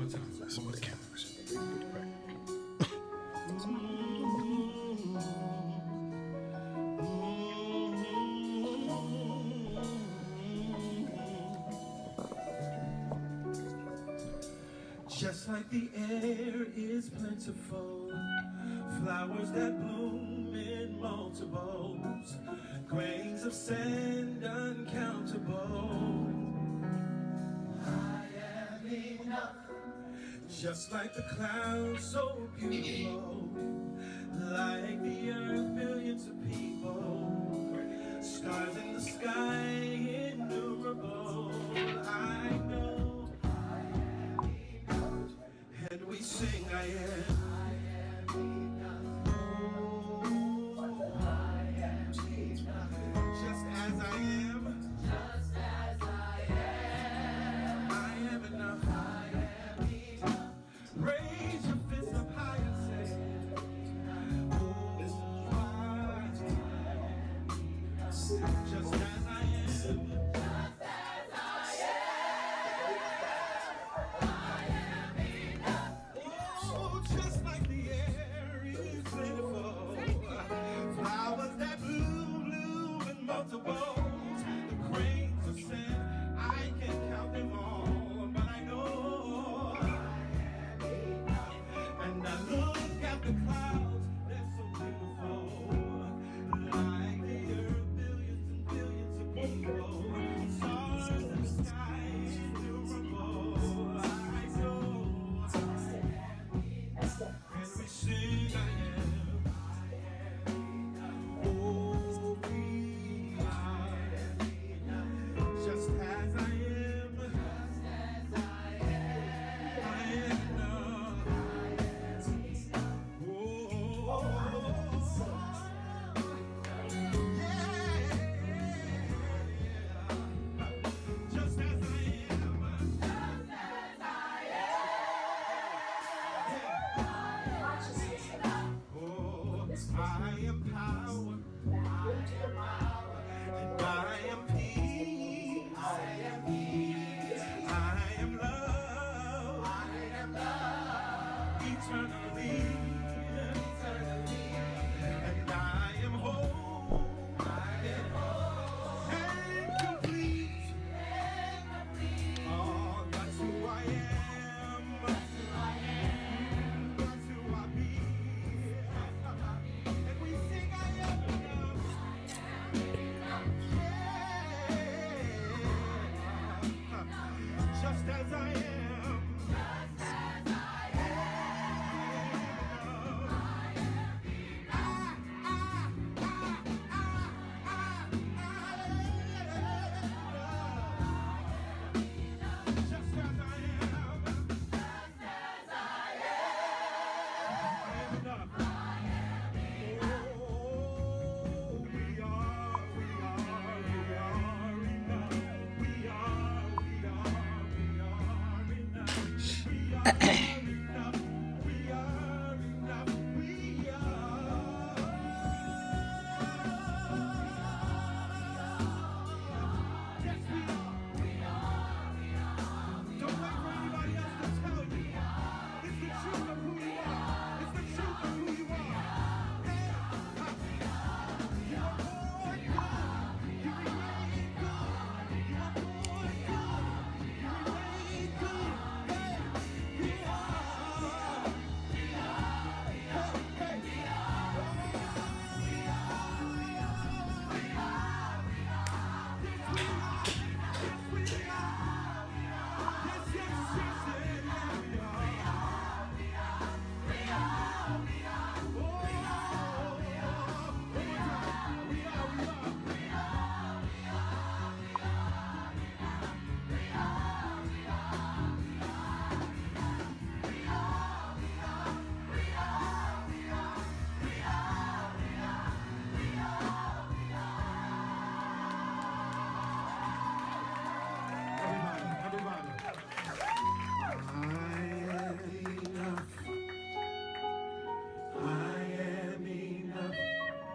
more time. That's what the camera was. Just like the air is plentiful, flowers that bloom in multiples, grains of sand uncountable. I am enough. Just like the clouds so beautiful, like the earth, billions of people, stars in the sky innumerable. I know I am enough, and we sing I am. Just as I am, just as I am, I am enough. I am enough. Raise your fist up high and say, oh, I am enough. Just as I am, just as I am enough. Oh, just like the air is plentiful, flowers that bloom in multiples, the grains of sand, I can't count them all, but I know I am enough. And I look at the clouds, they're so beautiful, like the earth, billions and billions of people, stars in the sky, innumerable. I know I am enough, and we sing I am. Oh, we are just as I am. Just as I am enough. Oh, yeah. Just as I am. Just as I oh, I am power. And I am peace. I am peace. I am love. I am love. Eternally. Eternally. And I am whole. I am whole. And complete. And complete. Oh, that's who I am. That's who I am. That's who I be. And we sing I am enough. Just as I am. Just as I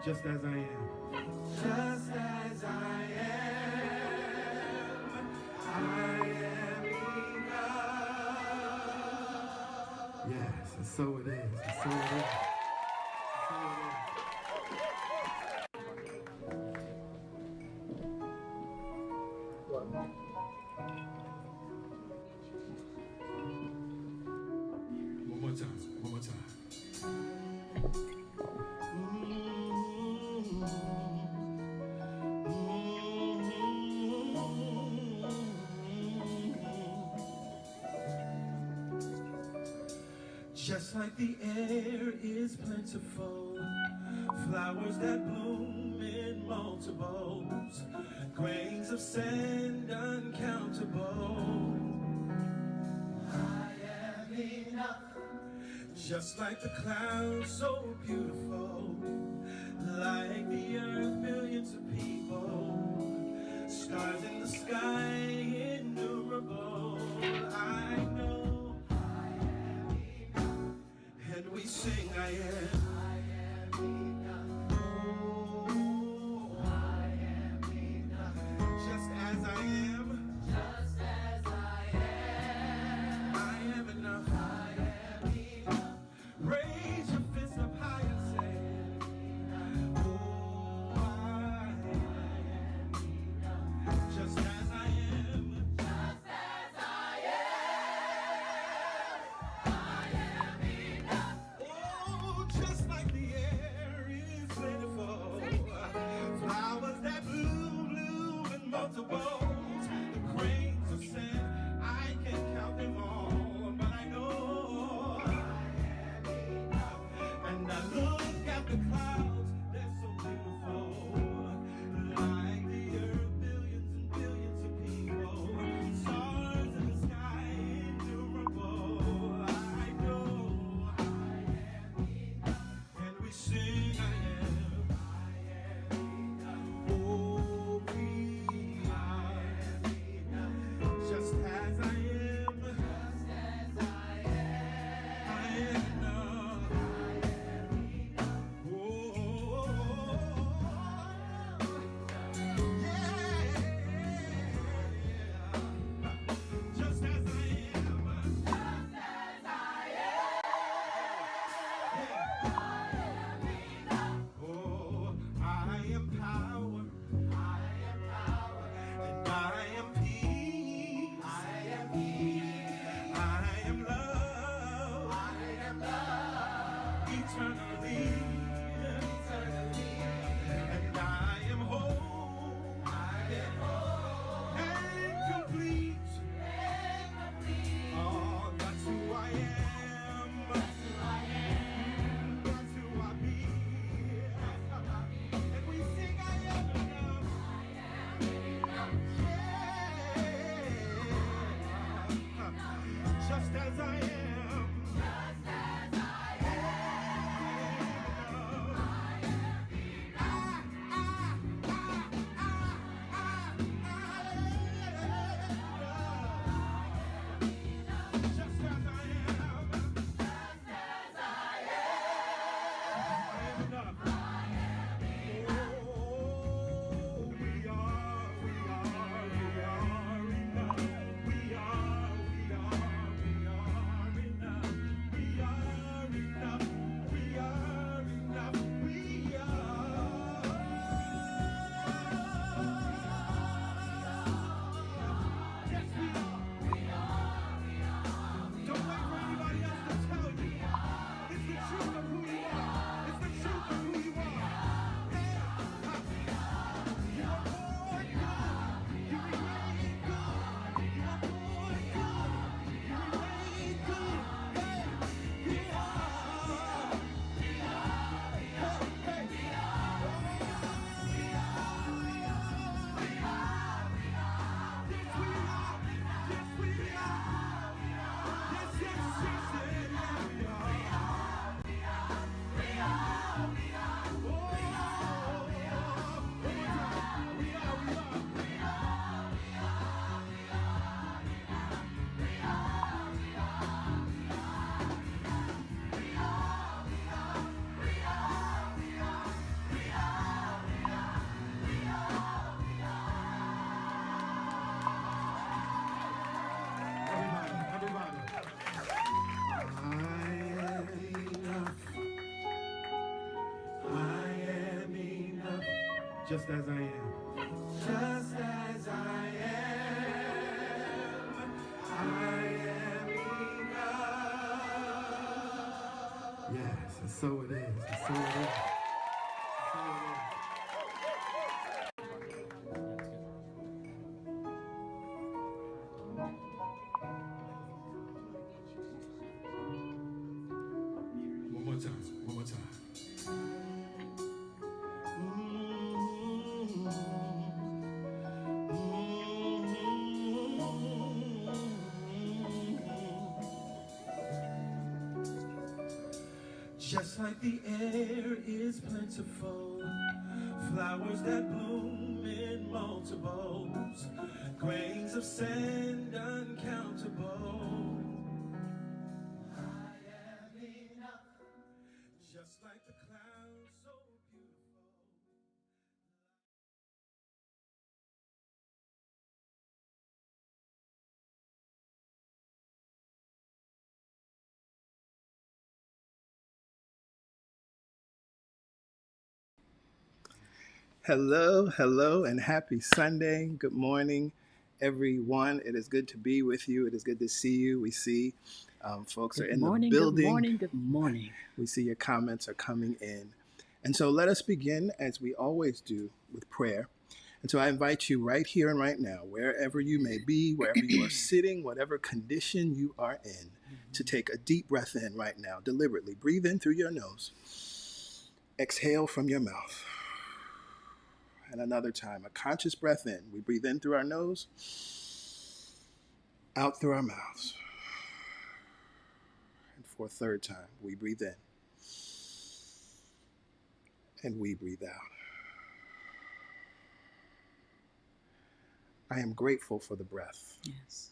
just as I am. Just as I am, I am enough. Yes, and so it is. And so it is. And so it is. One more time. One more time. Just like the air is plentiful, flowers that bloom in multiples, grains of sand uncountable. I am enough. Just like the clouds so beautiful, like the earth billions of people, stars in the sky innumerable. I know I am enough, and we sing I am enough. Oh, I am enough. Just as I am, just as I am, I am enough. Raise your fist up high and say, oh, I am enough. Just as I am. Just as I am enough. Oh, just like the air is plentiful, flowers that bloom in multiples, the grains of sand, I can count them all, but I know. And I look at the clouds, they're so beautiful, like the earth, billions and billions of people, stars in the sky, innumerable. I know I am enough, and we sing I am enough. Oh, we are enough, just as I am, just as I am enough. Just as I am, just as I am, I am enough. Just as I am, just as I am enough. Oh, we are enough. We are just as I am. Just as I am, I am enough. Yes, and so it is. And so it is. And so it is. One more time. One more time. Just like the air is plentiful, flowers that bloom in multiples, grains of sand uncountable. I am enough. Just like the clouds so beautiful. Hello, hello, and happy Sunday. Good morning, everyone. It is good to be with you. It is good to see you. We see folks are in the building. Good morning, good morning. We see your comments are coming in. And so let us begin, as we always do, with prayer. And so I invite you right here and right now, wherever you may be, wherever you are sitting, whatever condition you are in, to take a deep breath in right now, deliberately. Breathe in through your nose. Exhale from your mouth. And another time, a conscious breath in. We breathe in through our nose, out through our mouths. And for a third time, we breathe in. And we breathe out. I am grateful for the breath. Yes.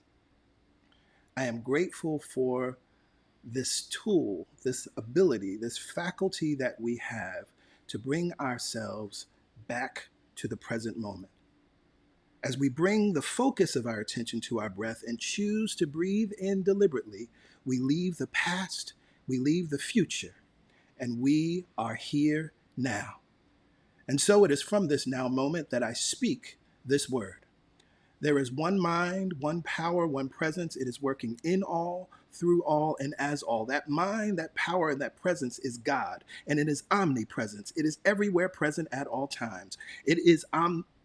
I am grateful for this tool, this ability, this faculty that we have to bring ourselves back to the present moment. As we bring the focus of our attention to our breath and choose to breathe in deliberately, we leave the past, we leave the future, and we are here now. And so it is from this now moment that I speak this word. There is one mind, one power, one presence. It is working in all, through all, and as all. That mind, that power, and that presence is God, and it is omnipresence. It is everywhere present at all times. It is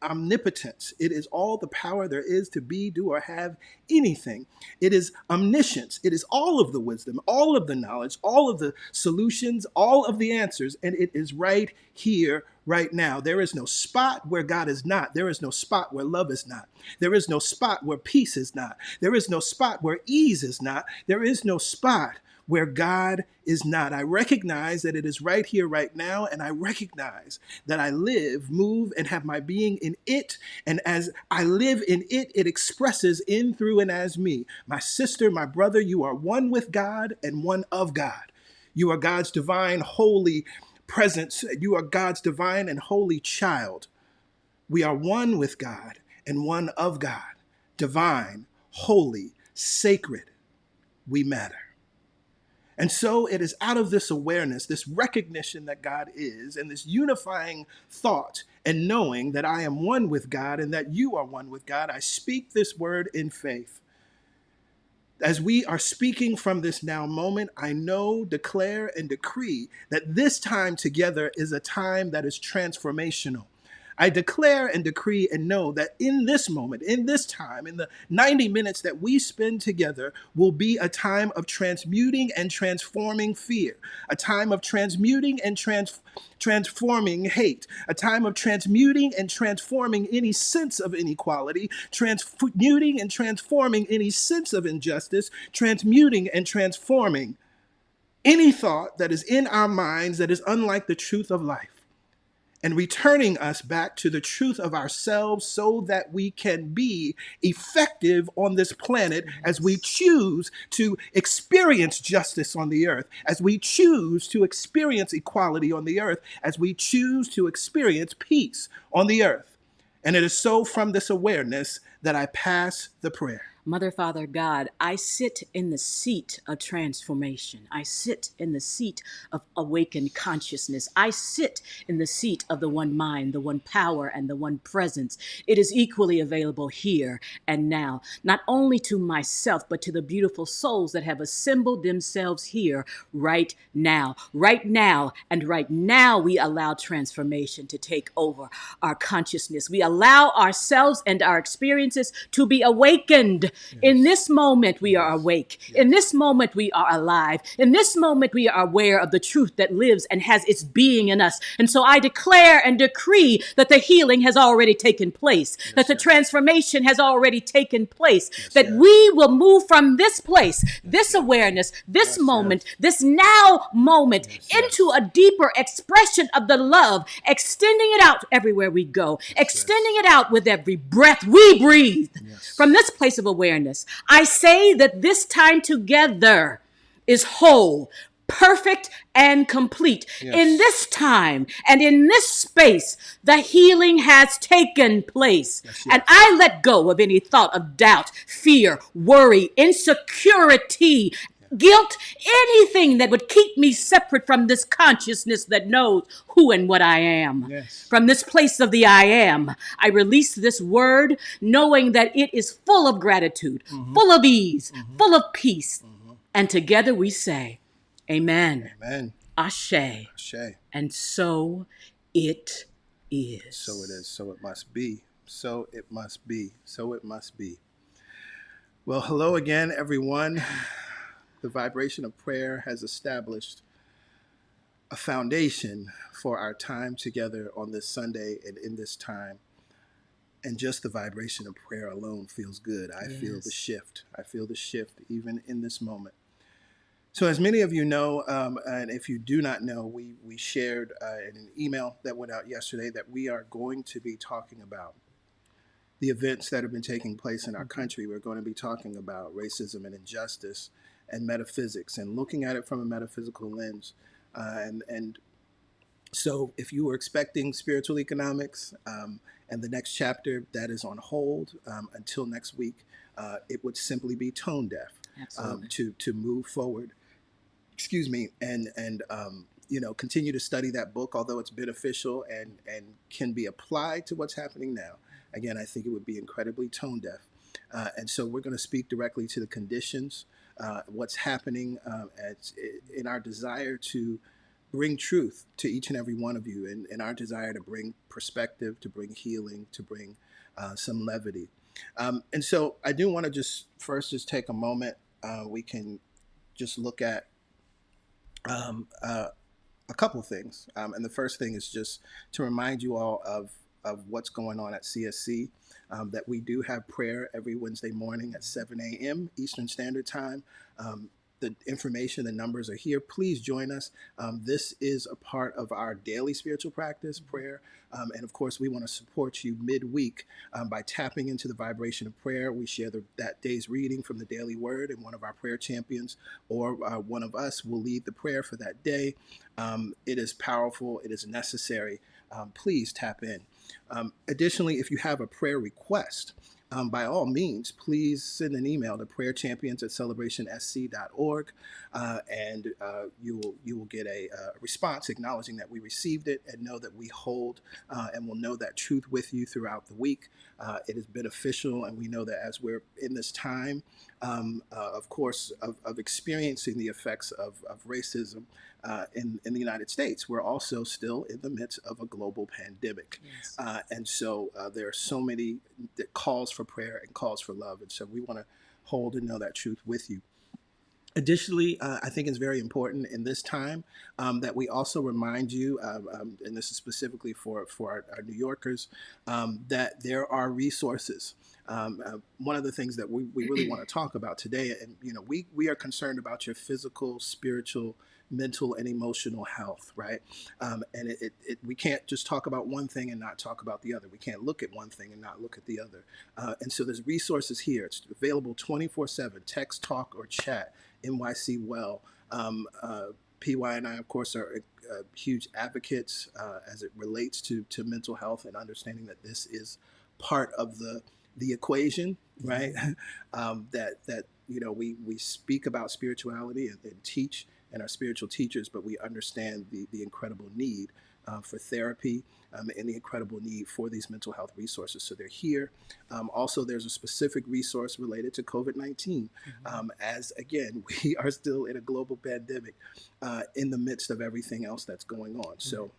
omnipotence. It is all the power there is to be, do, or have anything. It is omniscience. It is all of the wisdom, all of the knowledge, all of the solutions, all of the answers, and it is right here, right now. There is no spot where God is not. There is no spot where love is not. There is no spot where peace is not. There is no spot where ease is not. There is no spot where God is not. I recognize that it is right here, right now, and I recognize that I live, move, and have my being in it. And as I live in it, it expresses in, through, and as me. My sister, my brother, you are one with God and one of God. You are God's divine, holy presence. You are God's divine and holy child. We are one with God and one of God. Divine, holy, sacred. We matter. And so it is out of this awareness, this recognition that God is, and this unifying thought and knowing that I am one with God and that you are one with God, I speak this word in faith. As we are speaking from this now moment, I know, declare, and decree that this time together is a time that is transformational. I declare and decree and know that in this moment, in this time, in the 90 minutes that we spend together will be a time of transmuting and transforming fear, a time of transmuting and transforming hate, a time of transmuting and transforming any sense of inequality, transmuting and transforming any sense of injustice, transmuting and transforming any thought that is in our minds that is unlike the truth of life, and returning us back to the truth of ourselves so that we can be effective on this planet as we choose to experience justice on the earth, as we choose to experience equality on the earth, as we choose to experience peace on the earth. And it is so from this awareness that I pass the prayer. Mother, Father, God, I sit in the seat of transformation. I sit in the seat of awakened consciousness. I sit in the seat of the one mind, the one power, and the one presence. It is equally available here and now, not only to myself, but to the beautiful souls that have assembled themselves here right now. Right now, and right now, we allow transformation to take over our consciousness. We allow ourselves and our experiences to be awakened. In this moment, we are awake. In this moment, we are alive. In this moment, we are aware of the truth that lives and has its being in us. And so I declare and decree that the healing has already taken place, that the transformation has already taken place, that we will move from this place, this awareness, this moment, this now moment into a deeper expression of the love, extending it out everywhere we go, extending it out with every breath we breathe. From this place of awareness, I say that this time together is whole, perfect, and complete. In this time and in this space, the healing has taken place. And I let go of any thought of doubt, fear, worry, insecurity, guilt, anything that would keep me separate from this consciousness that knows who and what I am. From this place of the I am, I release this word knowing that it is full of gratitude, full of ease, full of peace. And together we say, Amen. Amen. Ashe. Ashe. And so it is. So it is. So it must be. So it must be. So it must be. Well, hello again, everyone. The vibration of prayer has established a foundation for our time together on this Sunday and in this time. And just the vibration of prayer alone feels good. I feel the shift. I feel the shift even in this moment. So as many of you know, and if you do not know, we shared in an email that went out yesterday that we are going to be talking about the events that have been taking place in our country. We're going to be talking about racism and injustice and metaphysics and looking at it from a metaphysical lens. And so if you were expecting spiritual economics and the next chapter, that is on hold until next week. It would simply be tone deaf to move forward. Excuse me, and continue to study that book, although it's beneficial and can be applied to what's happening now. Again, I think it would be incredibly tone deaf. And so we're going to speak directly to the conditions, what's happening in our desire to bring truth to each and every one of you, and in our desire to bring perspective, to bring healing, to bring some levity. And so I do want to just take a moment. We can just look at a couple things. And the first thing is just to remind you all of what's going on at CSC, that we do have prayer every Wednesday morning at 7 a.m. Eastern Standard Time. The information, the numbers are here. Please join us. This is a part of our daily spiritual practice, prayer. And of course, we want to support you midweek by tapping into the vibration of prayer. We share that day's reading from the Daily Word, and one of our prayer champions or one of us will lead the prayer for that day. It is powerful. It is necessary. Please tap in. Additionally, if you have a prayer request, by all means, please send an email to prayerchampions@celebrationsc.org, and you will get a response acknowledging that we received it, and know that we hold and will know that truth with you throughout the week. It is beneficial, and we know that as we're in this time, of course, of experiencing the effects of racism in the United States, we're also still in the midst of a global pandemic. And so there are so many calls for prayer and calls for love. And so we want to hold and know that truth with you. Additionally, I think it's very important in this time that we also remind you, and this is specifically for our New Yorkers, that there are resources. One of the things that we really want to talk about today, and we are concerned about your physical, spiritual, mental, and emotional health, right? And we can't just talk about one thing and not talk about the other. We can't look at one thing and not look at the other. And so there's resources here. It's available 24/7, text, talk, or chat. NYC Well. PY and I, of course, are huge advocates as it relates to mental health and understanding that this is part of the the equation, right? That we speak about spirituality and teach and are spiritual teachers, but we understand the incredible need for therapy and the incredible need for these mental health resources. So they're here. Also, there's a specific resource related to COVID-19, as again, we are still in a global pandemic in the midst of everything else that's going on. So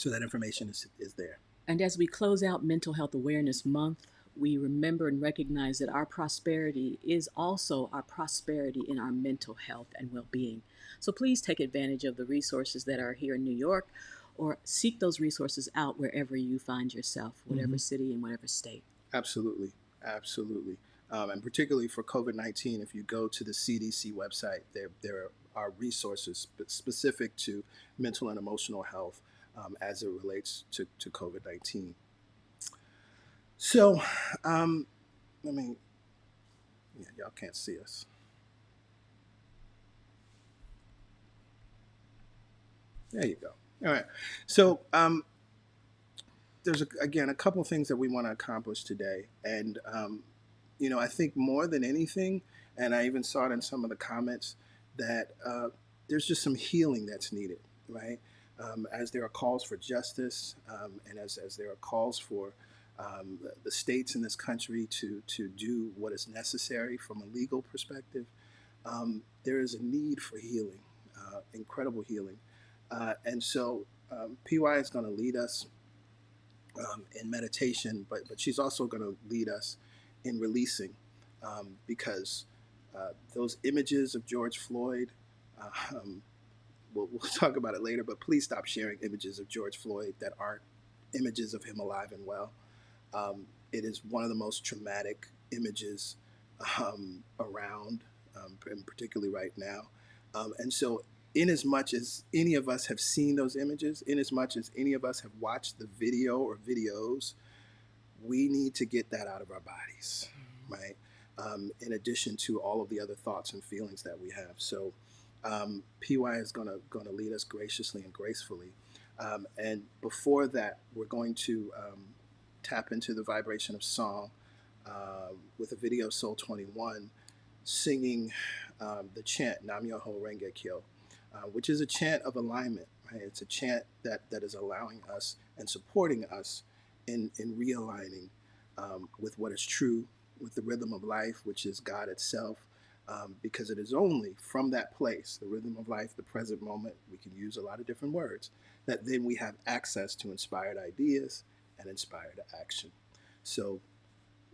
that information is there. And as we close out Mental Health Awareness Month, we remember and recognize that our prosperity is also our prosperity in our mental health and well-being. So please take advantage of the resources that are here in New York, or seek those resources out wherever you find yourself, whatever city and whatever state. Absolutely. Absolutely. And particularly for COVID-19, if you go to the CDC website, there are resources specific to mental and emotional health as it relates to COVID-19. So, y'all can't see us. There you go. All right. So, there's a couple things that we want to accomplish today. And, I think more than anything, and I even saw it in some of the comments, that there's just some healing that's needed, right? As there are calls for justice, and as there are calls for the states in this country to do what is necessary from a legal perspective, there is a need for healing, incredible healing. And so PY is going to lead us in meditation, but she's also going to lead us in releasing, because those images of George Floyd, we'll talk about it later, but please stop sharing images of George Floyd that aren't images of him alive and well. It is one of the most traumatic images around, and particularly right now. And so in as much as any of us have seen those images, in as much as any of us have watched the video or videos, we need to get that out of our bodies, right? In addition to all of the other thoughts and feelings that we have. So PY is gonna lead us graciously and gracefully. And before that, we're going to tap into the vibration of song with a video Soul 21 singing the chant Nam Myoho Renge Kyo, which is a chant of alignment, right? It's a chant that is allowing us and supporting us in realigning with what is true, with the rhythm of life, which is God itself, because it is only from that place, the rhythm of life, the present moment, we can use a lot of different words, that then we have access to inspired ideas and inspired action. So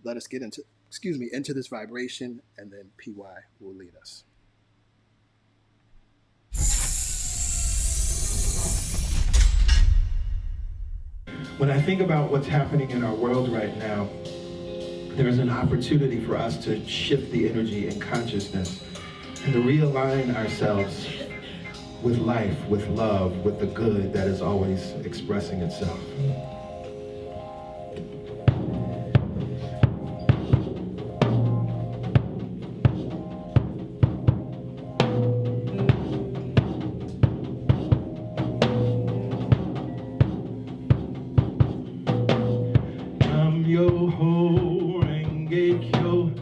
let us get into this vibration, and then PY will lead us. When I think about what's happening in our world right now, there's an opportunity for us to shift the energy and consciousness and to realign ourselves with life, with love, with the good that is always expressing itself. Nam Myoho Renge Kyo.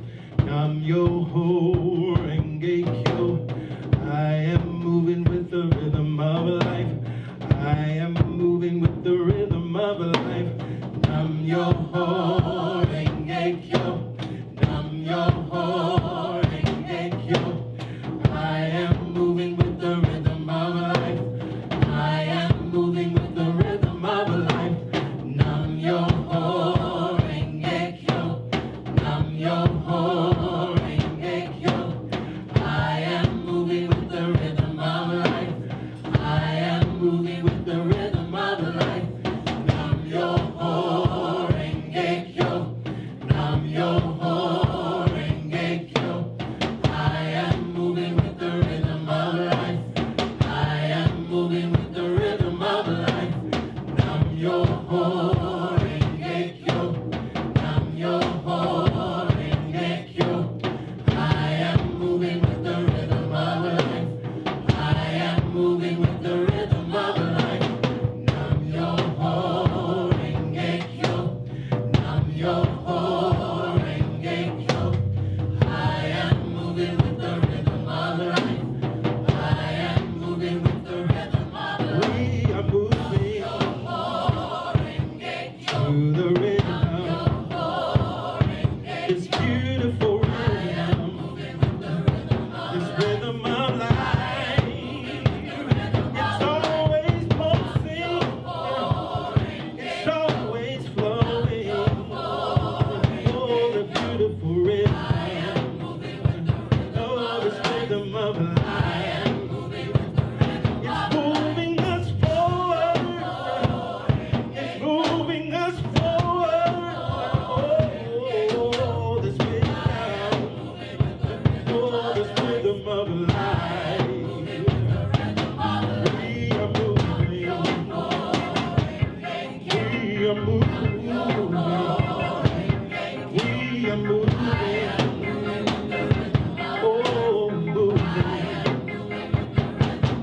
Oh, moving.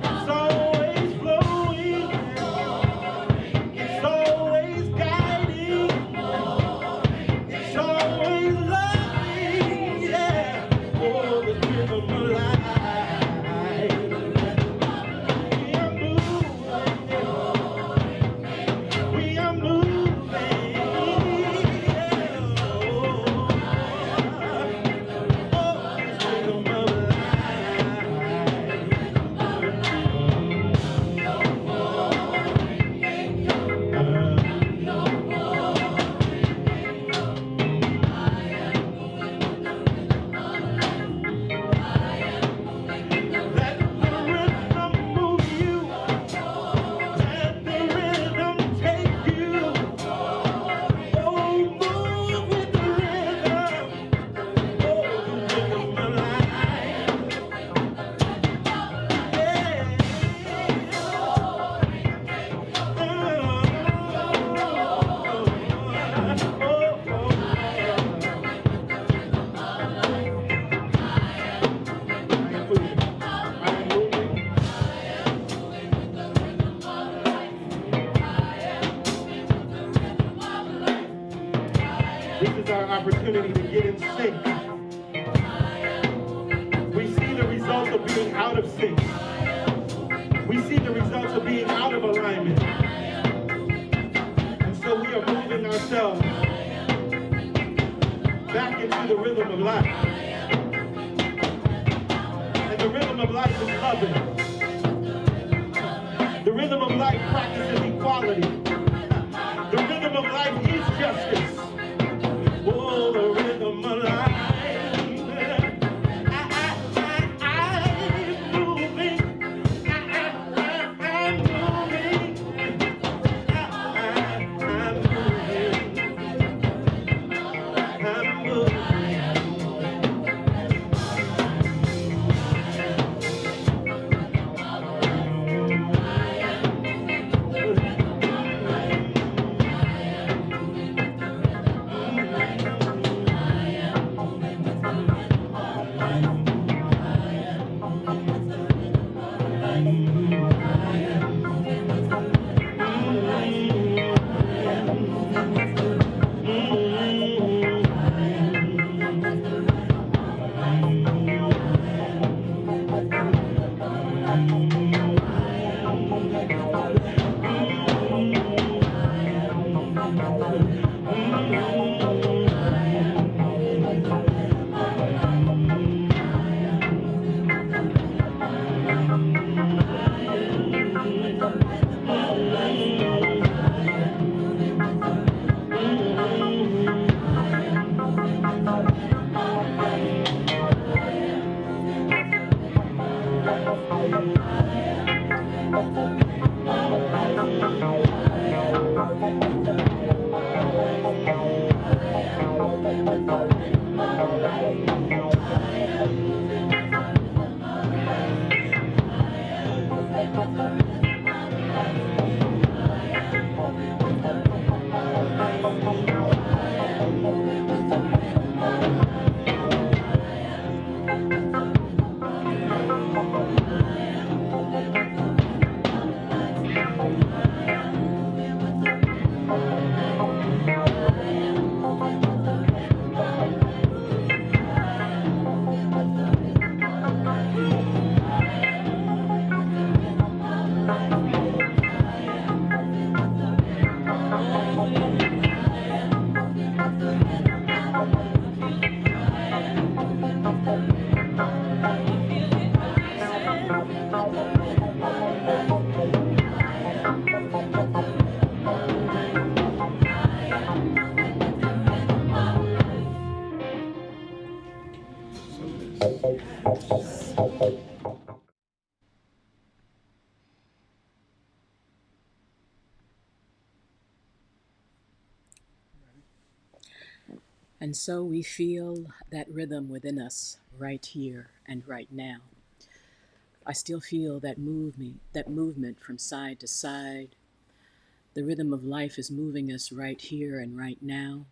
It's always flowing. It's always guiding. It's always loving. Yeah. Oh, the rhythm of life. We are moving. We are moving. Yeah. Oh, the rhythm of life. Let the rhythm move you. Let the rhythm take you. Oh, move with the rhythm. Oh, the rhythm of life. Yeah. This is our opportunity to get in sync. We see the results of being out of sync. We see the results of being out of alignment. And so we are moving ourselves back into the rhythm of life. And the rhythm of life is loving. The rhythm of life practices equality. The rhythm of life is justice. Oh, the rhythm of life. I'm moving. I'm moving. I'm moving. And so we feel that rhythm within us right here and right now. I still feel that movement from side to side. The rhythm of life is moving us right here and right now.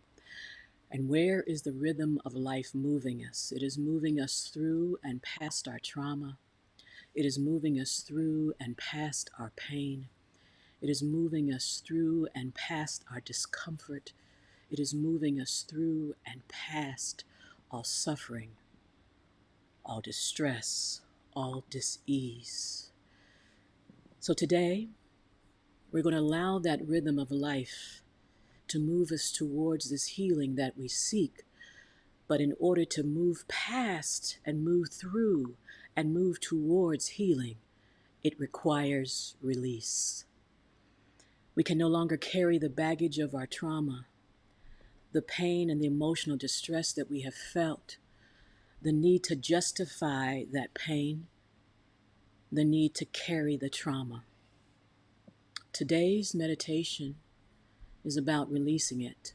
And where is the rhythm of life moving us? It is moving us through and past our trauma. It is moving us through and past our pain. It is moving us through and past our discomfort. It is moving us through and past all suffering, all distress, all dis-ease. So today, we're going to allow that rhythm of life to move us towards this healing that we seek. But in order to move past and move through and move towards healing, it requires release. We can no longer carry the baggage of our trauma, the pain and the emotional distress that we have felt, the need to justify that pain, the need to carry the trauma. Today's meditation is about releasing it.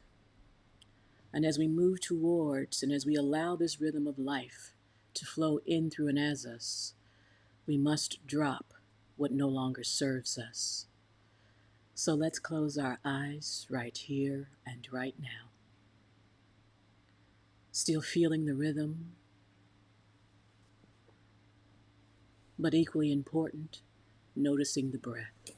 And as we move towards and as we allow this rhythm of life to flow in through and as us, we must drop what no longer serves us. So let's close our eyes right here and right now. Still feeling the rhythm, but equally important, noticing the breath.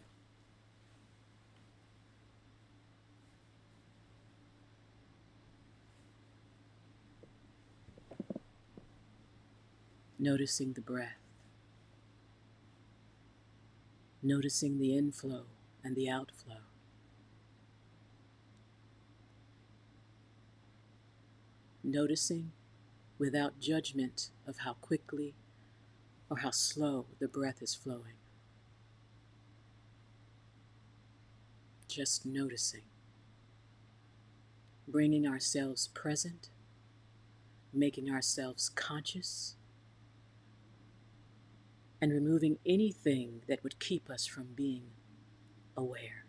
Noticing the breath. Noticing the inflow and the outflow. Noticing without judgment of how quickly or how slow the breath is flowing. Just noticing. Bringing ourselves present, making ourselves conscious, and removing anything that would keep us from being aware.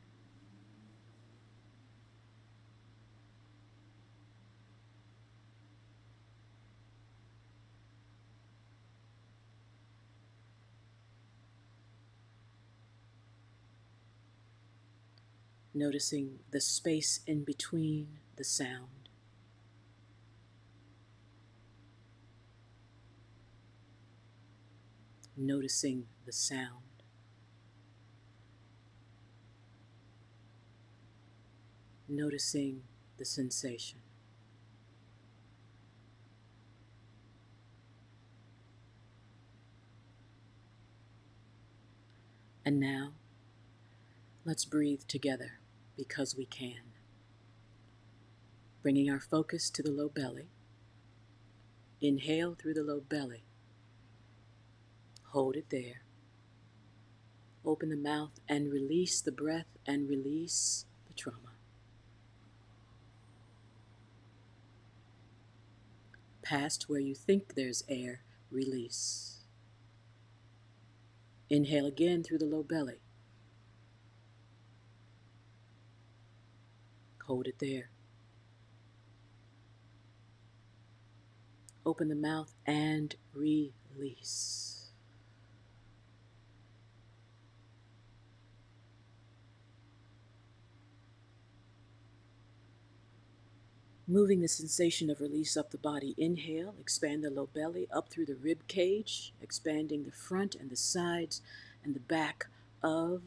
Noticing the space in between the sound. Noticing the sound. Noticing the sensation. And now, let's breathe together because we can. Bringing our focus to the low belly. Inhale through the low belly. Hold it there. Open the mouth and release the breath and release the trauma. Past where you think there's air, release. Inhale again through the low belly. Hold it there. Open the mouth and release. Moving the sensation of release up the body. Inhale, expand the low belly up through the rib cage, expanding the front and the sides and the back of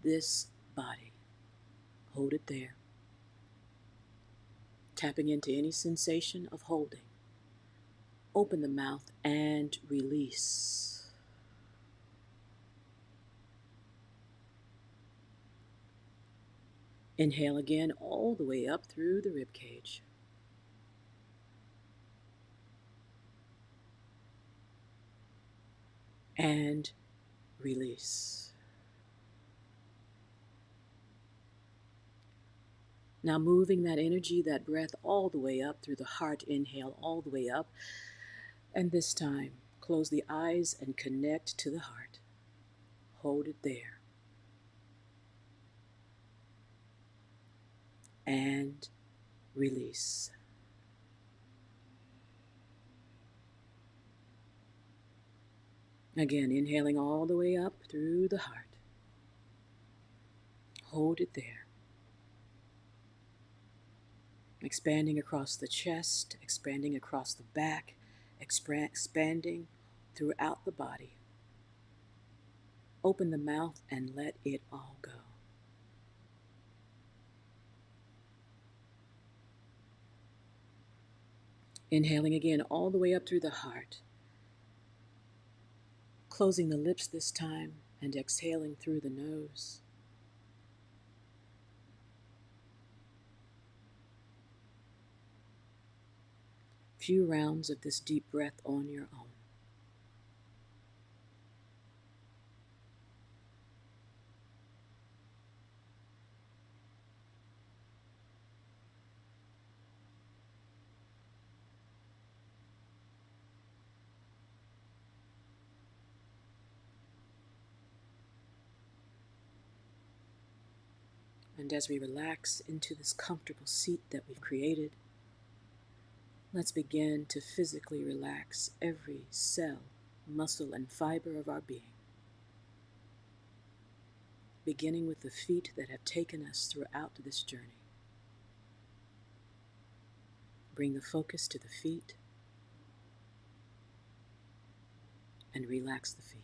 this body. Hold it there. Tapping into any sensation of holding. Open the mouth and release. Inhale again all the way up through the rib cage. And release. Now moving that energy, that breath all the way up through the heart. Inhale all the way up. And this time, close the eyes and connect to the heart. Hold it there. And release. Again, inhaling all the way up through the heart. Hold it there. expanding across the chest, expanding across the back, expanding throughout the body. Open the mouth and let it all go. Inhaling again all the way up through the heart. Closing the lips this time and exhaling through the nose. Few rounds of this deep breath on your own. And as we relax into this comfortable seat that we've created, let's begin to physically relax every cell, muscle, and fiber of our being. Beginning with the feet that have taken us throughout this journey. Bring the focus to the feet and relax the feet.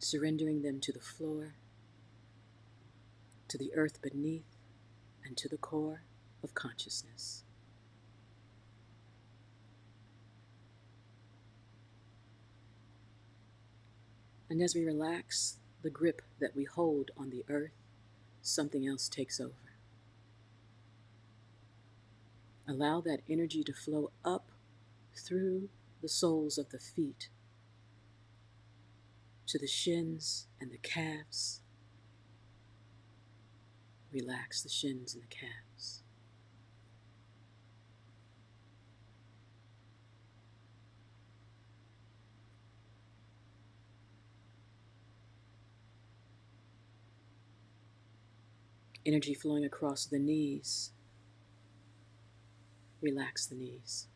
Surrendering them to the floor, to the earth beneath, and to the core of consciousness. And as we relax the grip that we hold on the earth, something else takes over. Allow that energy to flow up through the soles of the feet to the shins and the calves. Relax the shins and the calves. Energy flowing across the knees. Relax the knees.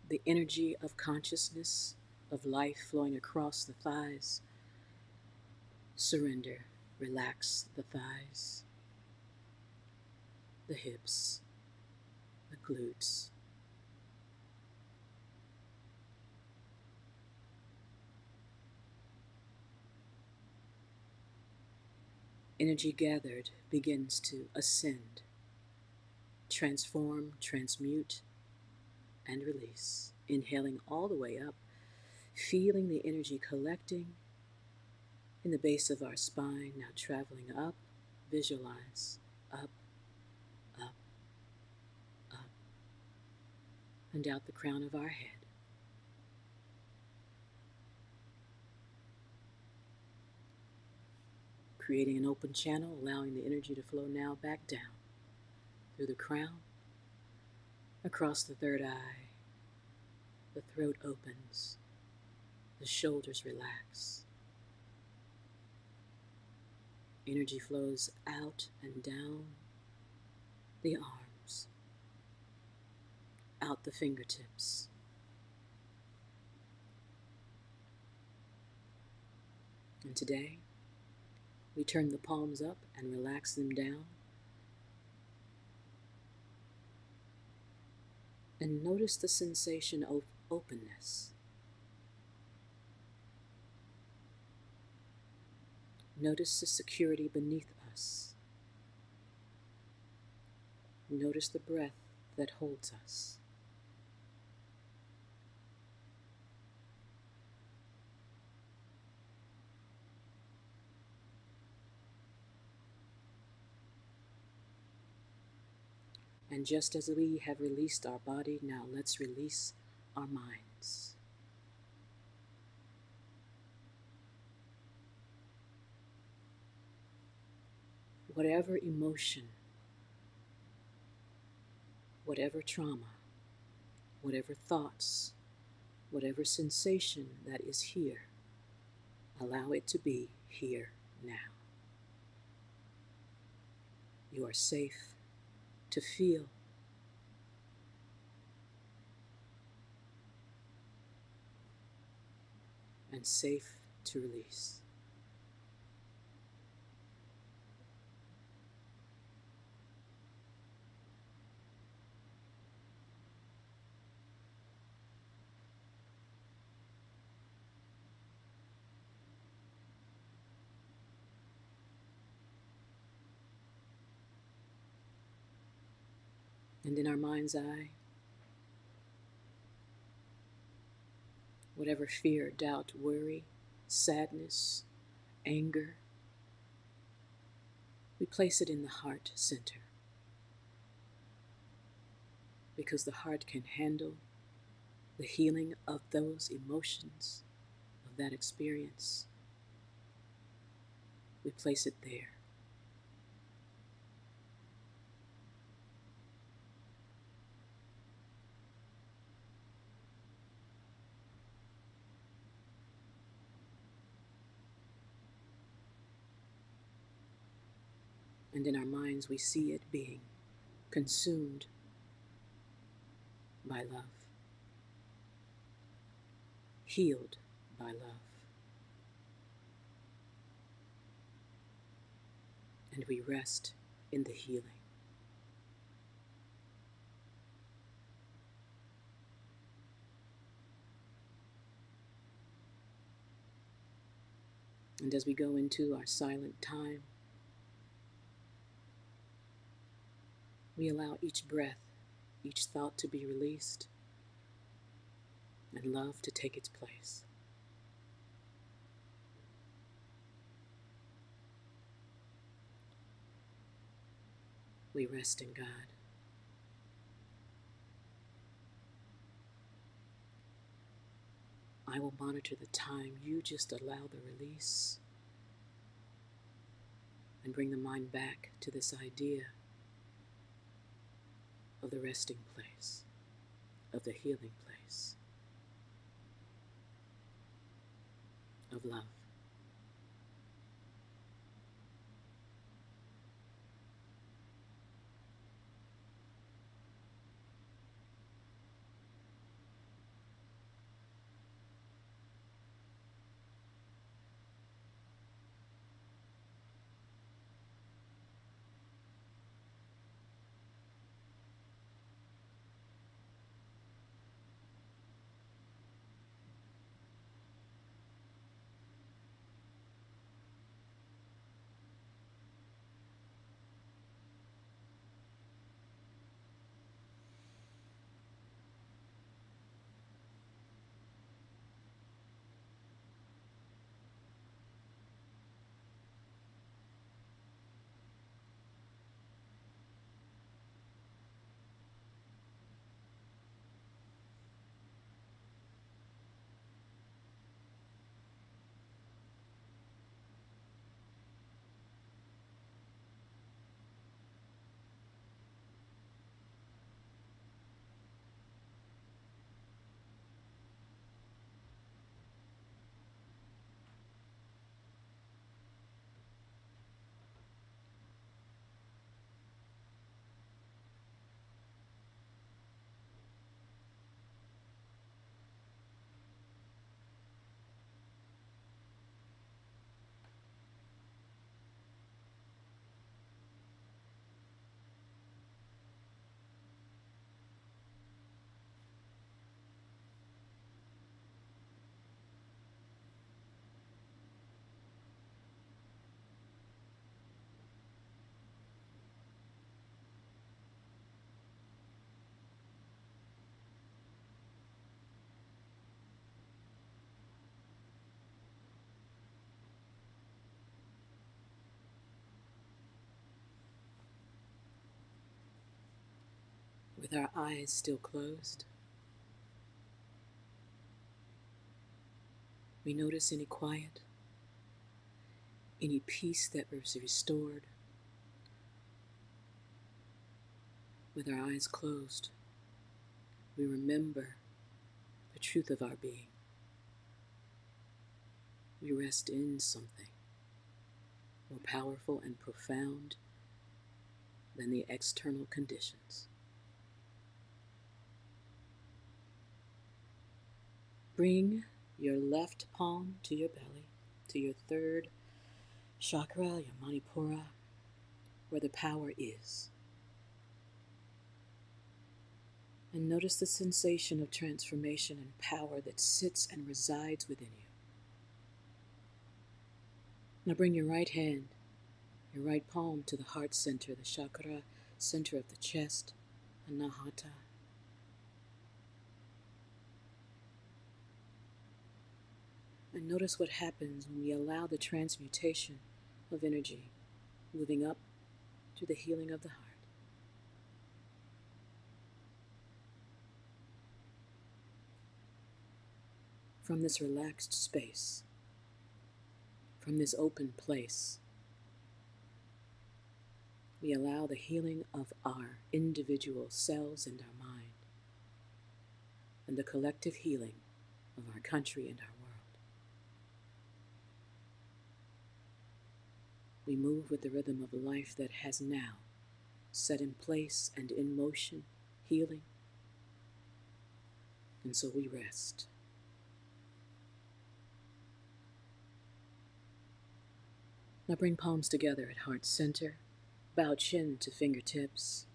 The energy of consciousness, of life flowing across the thighs. Surrender. Relax the thighs, the hips, the glutes. Energy gathered begins to ascend, transform, transmute, and release. Inhaling all the way up, feeling the energy collecting in the base of our spine, now traveling up. Visualize up, up, up, and out the crown of our head. Creating an open channel, allowing the energy to flow now back down through the crown, across the third eye. The throat opens, the shoulders relax. Energy flows out and down the arms, out the fingertips. And today, we turn the palms up and relax them down. And notice the sensation of openness. Notice the security beneath us. Notice the breath that holds us. And just as we have released our body, now let's release our minds. Whatever emotion, whatever trauma, whatever thoughts, whatever sensation that is here, allow it to be here now. You are safe to feel. and safe to release. And in our mind's eye, whatever fear, doubt, worry, sadness, anger, we place it in the heart center, because the heart can handle the healing of those emotions, of that experience. We place it there. And in our minds, we see it being consumed by love, healed by love. And we rest in the healing. And as we go into our silent time, we allow each breath, each thought to be released, and love to take its place. We rest in God. I will monitor the time. You just allow the release and bring the mind back to this idea of the resting place, of the healing place, of love. With our eyes still closed, we notice any quiet, any peace that was restored. With our eyes closed, we remember the truth of our being. We rest in something more powerful and profound than the external conditions. Bring your left palm to your belly, to your third chakra, your Manipura, where the power is. And notice the sensation of transformation and power that sits and resides within you. Now bring your right hand, your right palm to the heart center, the chakra center of the chest, Anahata. And notice what happens when we allow the transmutation of energy moving up to the healing of the heart. From this relaxed space, from this open place, we allow the healing of our individual selves and our mind, and the collective healing of our country and our world. We move with the rhythm of life that has now set in place and in motion healing, and so we rest. Now bring palms together at heart center, bow chin to fingertips,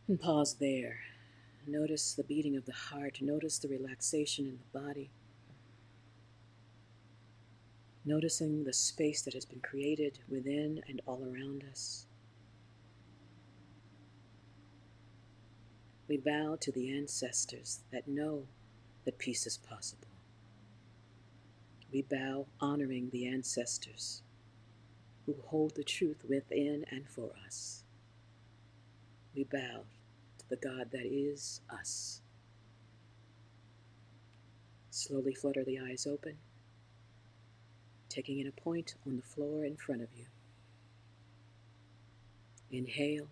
and pause there. Notice the beating of the heart, notice the relaxation in the body, noticing the space that has been created within and all around us. We bow to the ancestors that know that peace is possible. We bow honoring the ancestors who hold the truth within and for us. We bow to the God that is us. Slowly flutter the eyes open, taking in a point on the floor in front of you. Inhale,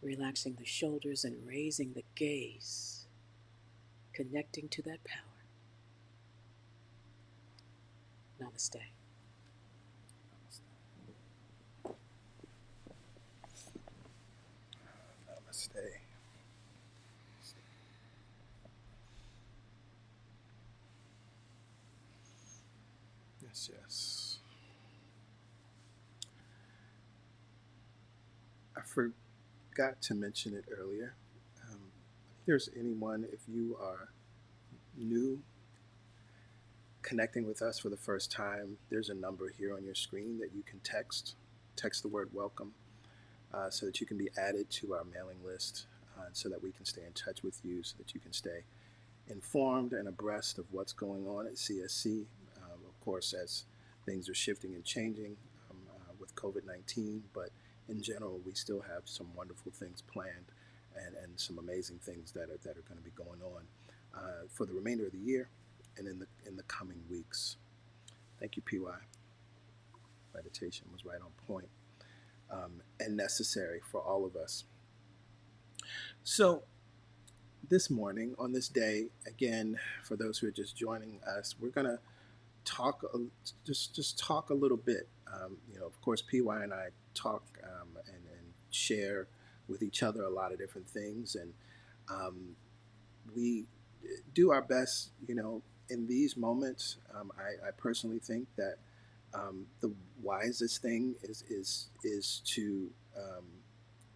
relaxing the shoulders and raising the gaze, connecting to that power. Namaste. Namaste. Yes, yes. I forgot to mention it earlier. If there's anyone, if you are new, connecting with us for the first time, there's a number here on your screen that you can text. Text the word welcome so that you can be added to our mailing list so that we can stay in touch with you, so that you can stay informed and abreast of what's going on at CSC. Of course, as things are shifting and changing with COVID-19, but in general, we still have some wonderful things planned and some amazing things that are going to be going on for the remainder of the year and in the coming weeks. Thank you, PY. Meditation was right on point and necessary for all of us. So this morning, on this day, again, for those who are just joining us, we're going to talk, just talk a little bit. Of course, PY and I talk and share with each other a lot of different things, and we do our best, in these moments. I personally think that the wisest thing is to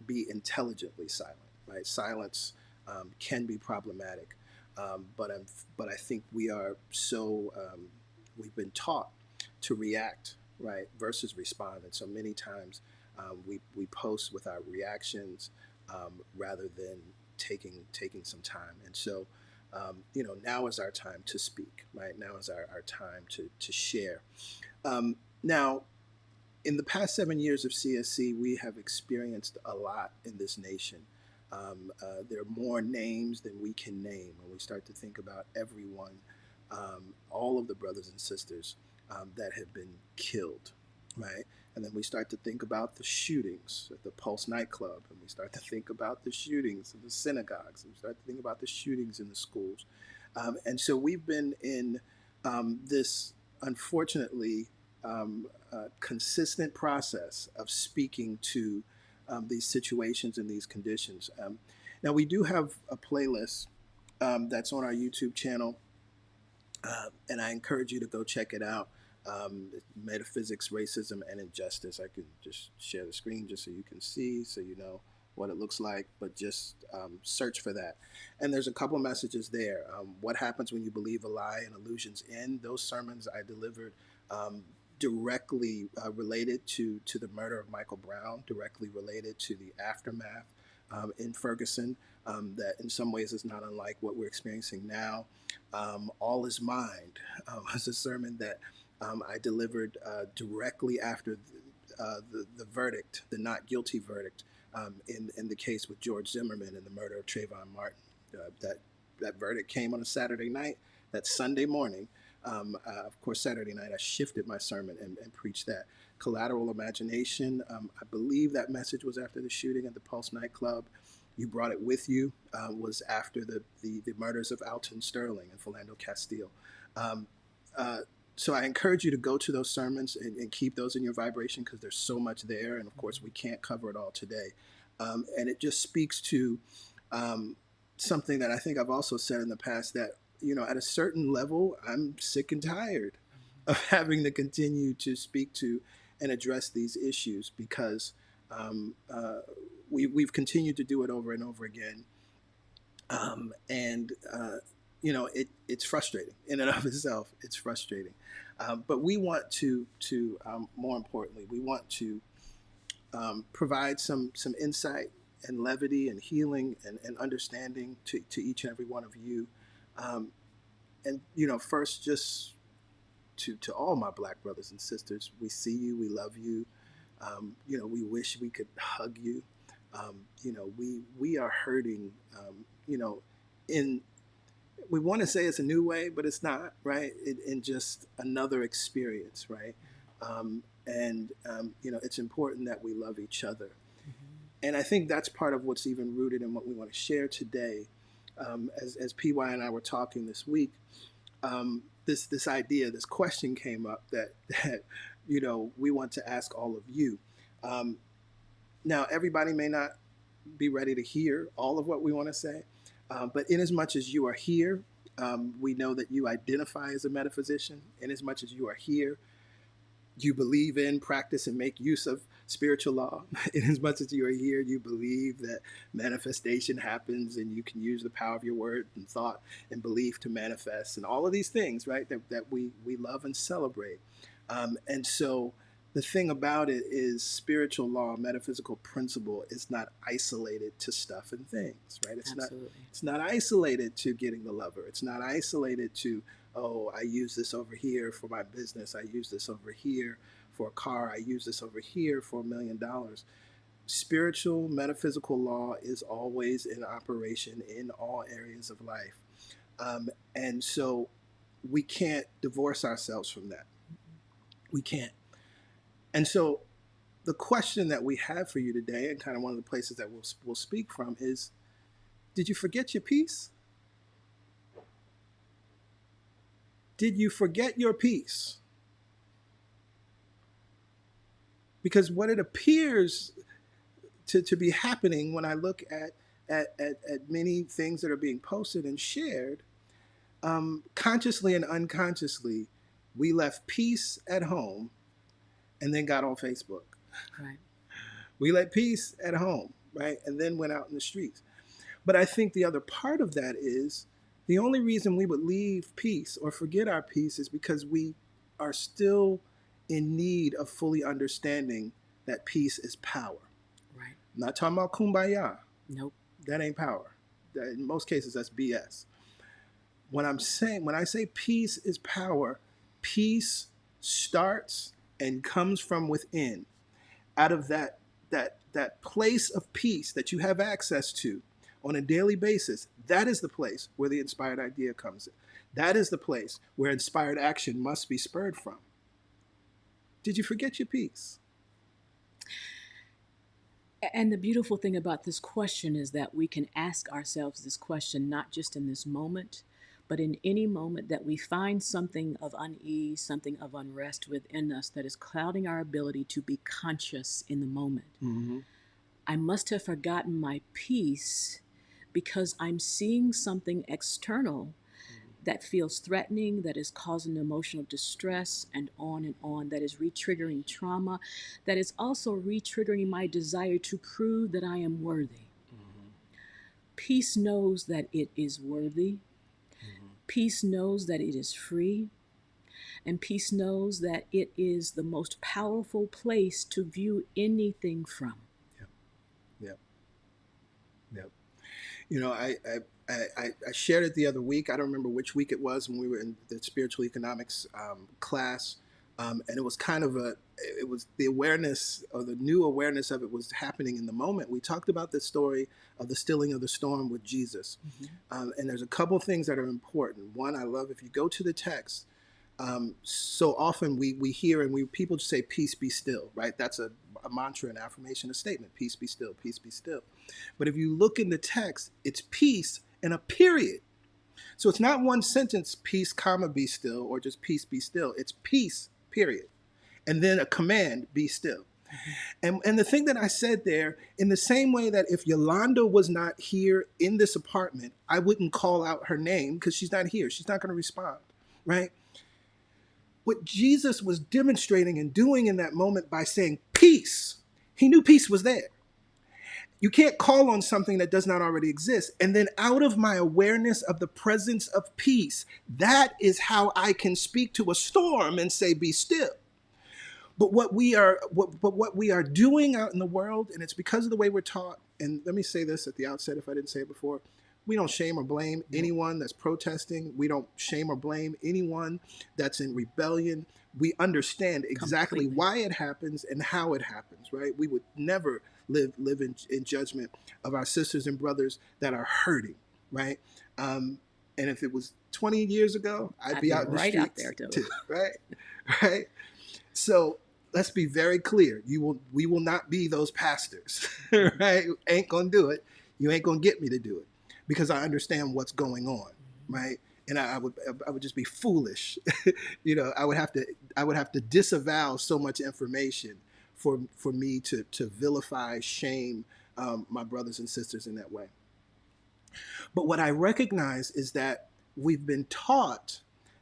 be intelligently silent. Right, silence can be problematic, but I think we are so we've been taught to react, right, versus respond, and so many times we post with our reactions rather than taking some time, and so. Now is our time to speak, right? Now is our time to share. Now, in the past 7 years of CSC, we have experienced a lot in this nation. There are more names than we can name when we start to think about everyone, all of the brothers and sisters that have been killed, right? And then we start to think about the shootings at the Pulse nightclub, and we start to think about the shootings in the synagogues, and we start to think about the shootings in the schools. And so we've been in this, unfortunately, consistent process of speaking to these situations and these conditions. Now, we do have a playlist that's on our YouTube channel. And I encourage you to go check it out. Metaphysics, Racism, and Injustice. I can just share the screen just so you can see, so you know what it looks like, but just search for that. And there's a couple messages there. What happens when you believe a lie and illusions end? Those sermons I delivered directly related to the murder of Michael Brown, directly related to the aftermath in Ferguson, that in some ways is not unlike what we're experiencing now. All is Mind was a sermon that I delivered directly after the verdict, the not guilty verdict, in the case with George Zimmerman and the murder of Trayvon Martin. That verdict came on a Saturday night. That Sunday morning, of course, Saturday night, I shifted my sermon and preached that. Collateral Imagination, I believe that message was after the shooting at the Pulse nightclub. You Brought It With You was after the murders of Alton Sterling and Philando Castile. So I encourage you to go to those sermons and keep those in your vibration, because there's so much there. And of course, we can't cover it all today. And it just speaks to something that I think I've also said in the past, that, you know, at a certain level, I'm sick and tired of having to continue to speak to and address these issues, because we've continued to do it over and over again. You know, it's frustrating in and of itself. It's frustrating. But we want to more importantly, we want to provide some insight and levity and healing and understanding to each and every one of you. And, you know, first, just to all my Black brothers and sisters, we see you, we love you. You know, we wish we could hug you. You know, we are hurting, you know, we want to say it's a new way, but it's not, right? In just another experience, right? You know, it's important that we love each other. Mm-hmm. And I think that's part of what's even rooted in what we want to share today. As PY and I were talking this week, this idea, this question came up that you know, we want to ask all of you. Now, everybody may not be ready to hear all of what we want to say, but in as much as you are here, we know that you identify as a metaphysician. In as much as you are here, you believe in, practice, and make use of spiritual law. In as much as you are here, you believe that manifestation happens and you can use the power of your word and thought and belief to manifest, and all of these things, right, that we love and celebrate. And so the thing about it is, spiritual law, metaphysical principle is not isolated to stuff and things, right? It's not isolated to getting the lover. It's not isolated to, oh, I use this over here for my business. I use this over here for a car. I use this over here for $1 million. Spiritual, metaphysical law is always in operation in all areas of life. And so we can't divorce ourselves from that. We can't. And so the question that we have for you today, and kind of one of the places that we'll speak from, is, did you forget your peace? Did you forget your peace? Because what it appears to be happening when I look at many things that are being posted and shared, consciously and unconsciously, we left peace at home and then got on Facebook. Right. We let peace at home, right? And then went out in the streets. But I think the other part of that is, the only reason we would leave peace or forget our peace is because we are still in need of fully understanding that peace is power. Right. I'm not talking about kumbaya. Nope. That ain't power. In most cases, that's BS. When I say peace is power, peace starts and comes from within, out of that place of peace that you have access to on a daily basis. That is the place where the inspired idea comes in. That is the place where inspired action must be spurred from. Did you forget your peace? And the beautiful thing about this question is that we can ask ourselves this question not just in this moment, but in any moment that we find something of unease, something of unrest within us that is clouding our ability to be conscious in the moment. Mm-hmm. I must have forgotten my peace because I'm seeing something external that feels threatening, that is causing emotional distress, and on, that is re-triggering trauma, that is also re-triggering my desire to prove that I am worthy. Peace knows that it is worthy. Peace knows that it is free. And peace knows that it is the most powerful place to view anything from. Yep. You know, I shared it the other week. I don't remember which week it was when we were in the spiritual economics class. And it was kind of it was the awareness, or the new awareness of it was happening in the moment. We talked about the story of the stilling of the storm with Jesus. And there's a couple things that are important. One, I love, if you go to the text, so often we hear and people just say, peace be still, right? That's a mantra, an affirmation, a statement, peace be still, peace be still. But if you look in the text, it's peace and a period. So it's not one sentence, peace, comma, be still, or just peace be still. It's peace, period. And then a command, be still. And the thing that I said there, in the same way that if Yolanda was not here in this apartment, I wouldn't call out her name because she's not here. She's not going to respond, right? What Jesus was demonstrating and doing in that moment by saying peace, he knew peace was there. You can't call on something that does not already exist. And then out of my awareness of the presence of peace, that is how I can speak to a storm and say, be still. But what we are doing out in the world, and it's because of the way we're taught, and let me say this at the outset if I didn't say it before, we don't shame or blame anyone that's protesting. We don't shame or blame anyone that's in rebellion. We understand exactly why it happens and how it happens, right? We would never live in judgment of our sisters and brothers that are hurting, right? And if it was 20 years ago, I'd be out in the streets out there too, right? Right? So let's be very clear. We will not be those pastors, right? Ain't gonna do it. You ain't gonna get me to do it because I understand what's going on, right? And I would just be foolish, you know. I would have to disavow so much information for me to vilify, shame my brothers and sisters in that way. But what I recognize is that we've been taught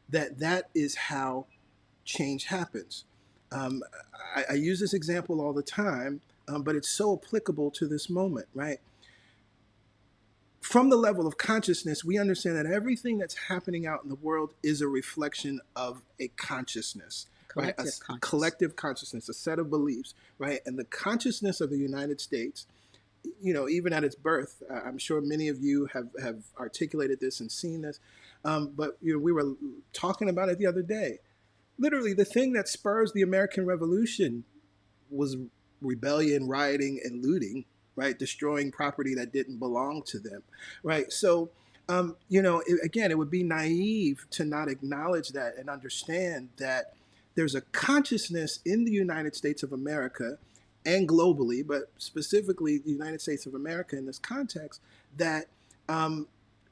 that is how change happens. I use this example all the time, but it's so applicable to this moment, right? From the level of consciousness, we understand that everything that's happening out in the world is a reflection of a consciousness, right? A collective consciousness, a set of beliefs, right? And the consciousness of the United States, you know, even at its birth, I'm sure many of you have articulated this and seen this, but you know, we were talking about it the other day. Literally, the thing that spurs the American Revolution was rebellion, rioting, and looting, right? Destroying property that didn't belong to them, right? So, you know, again, it would be naive to not acknowledge that and understand that there's a consciousness in the United States of America and globally, but specifically the United States of America in this context, that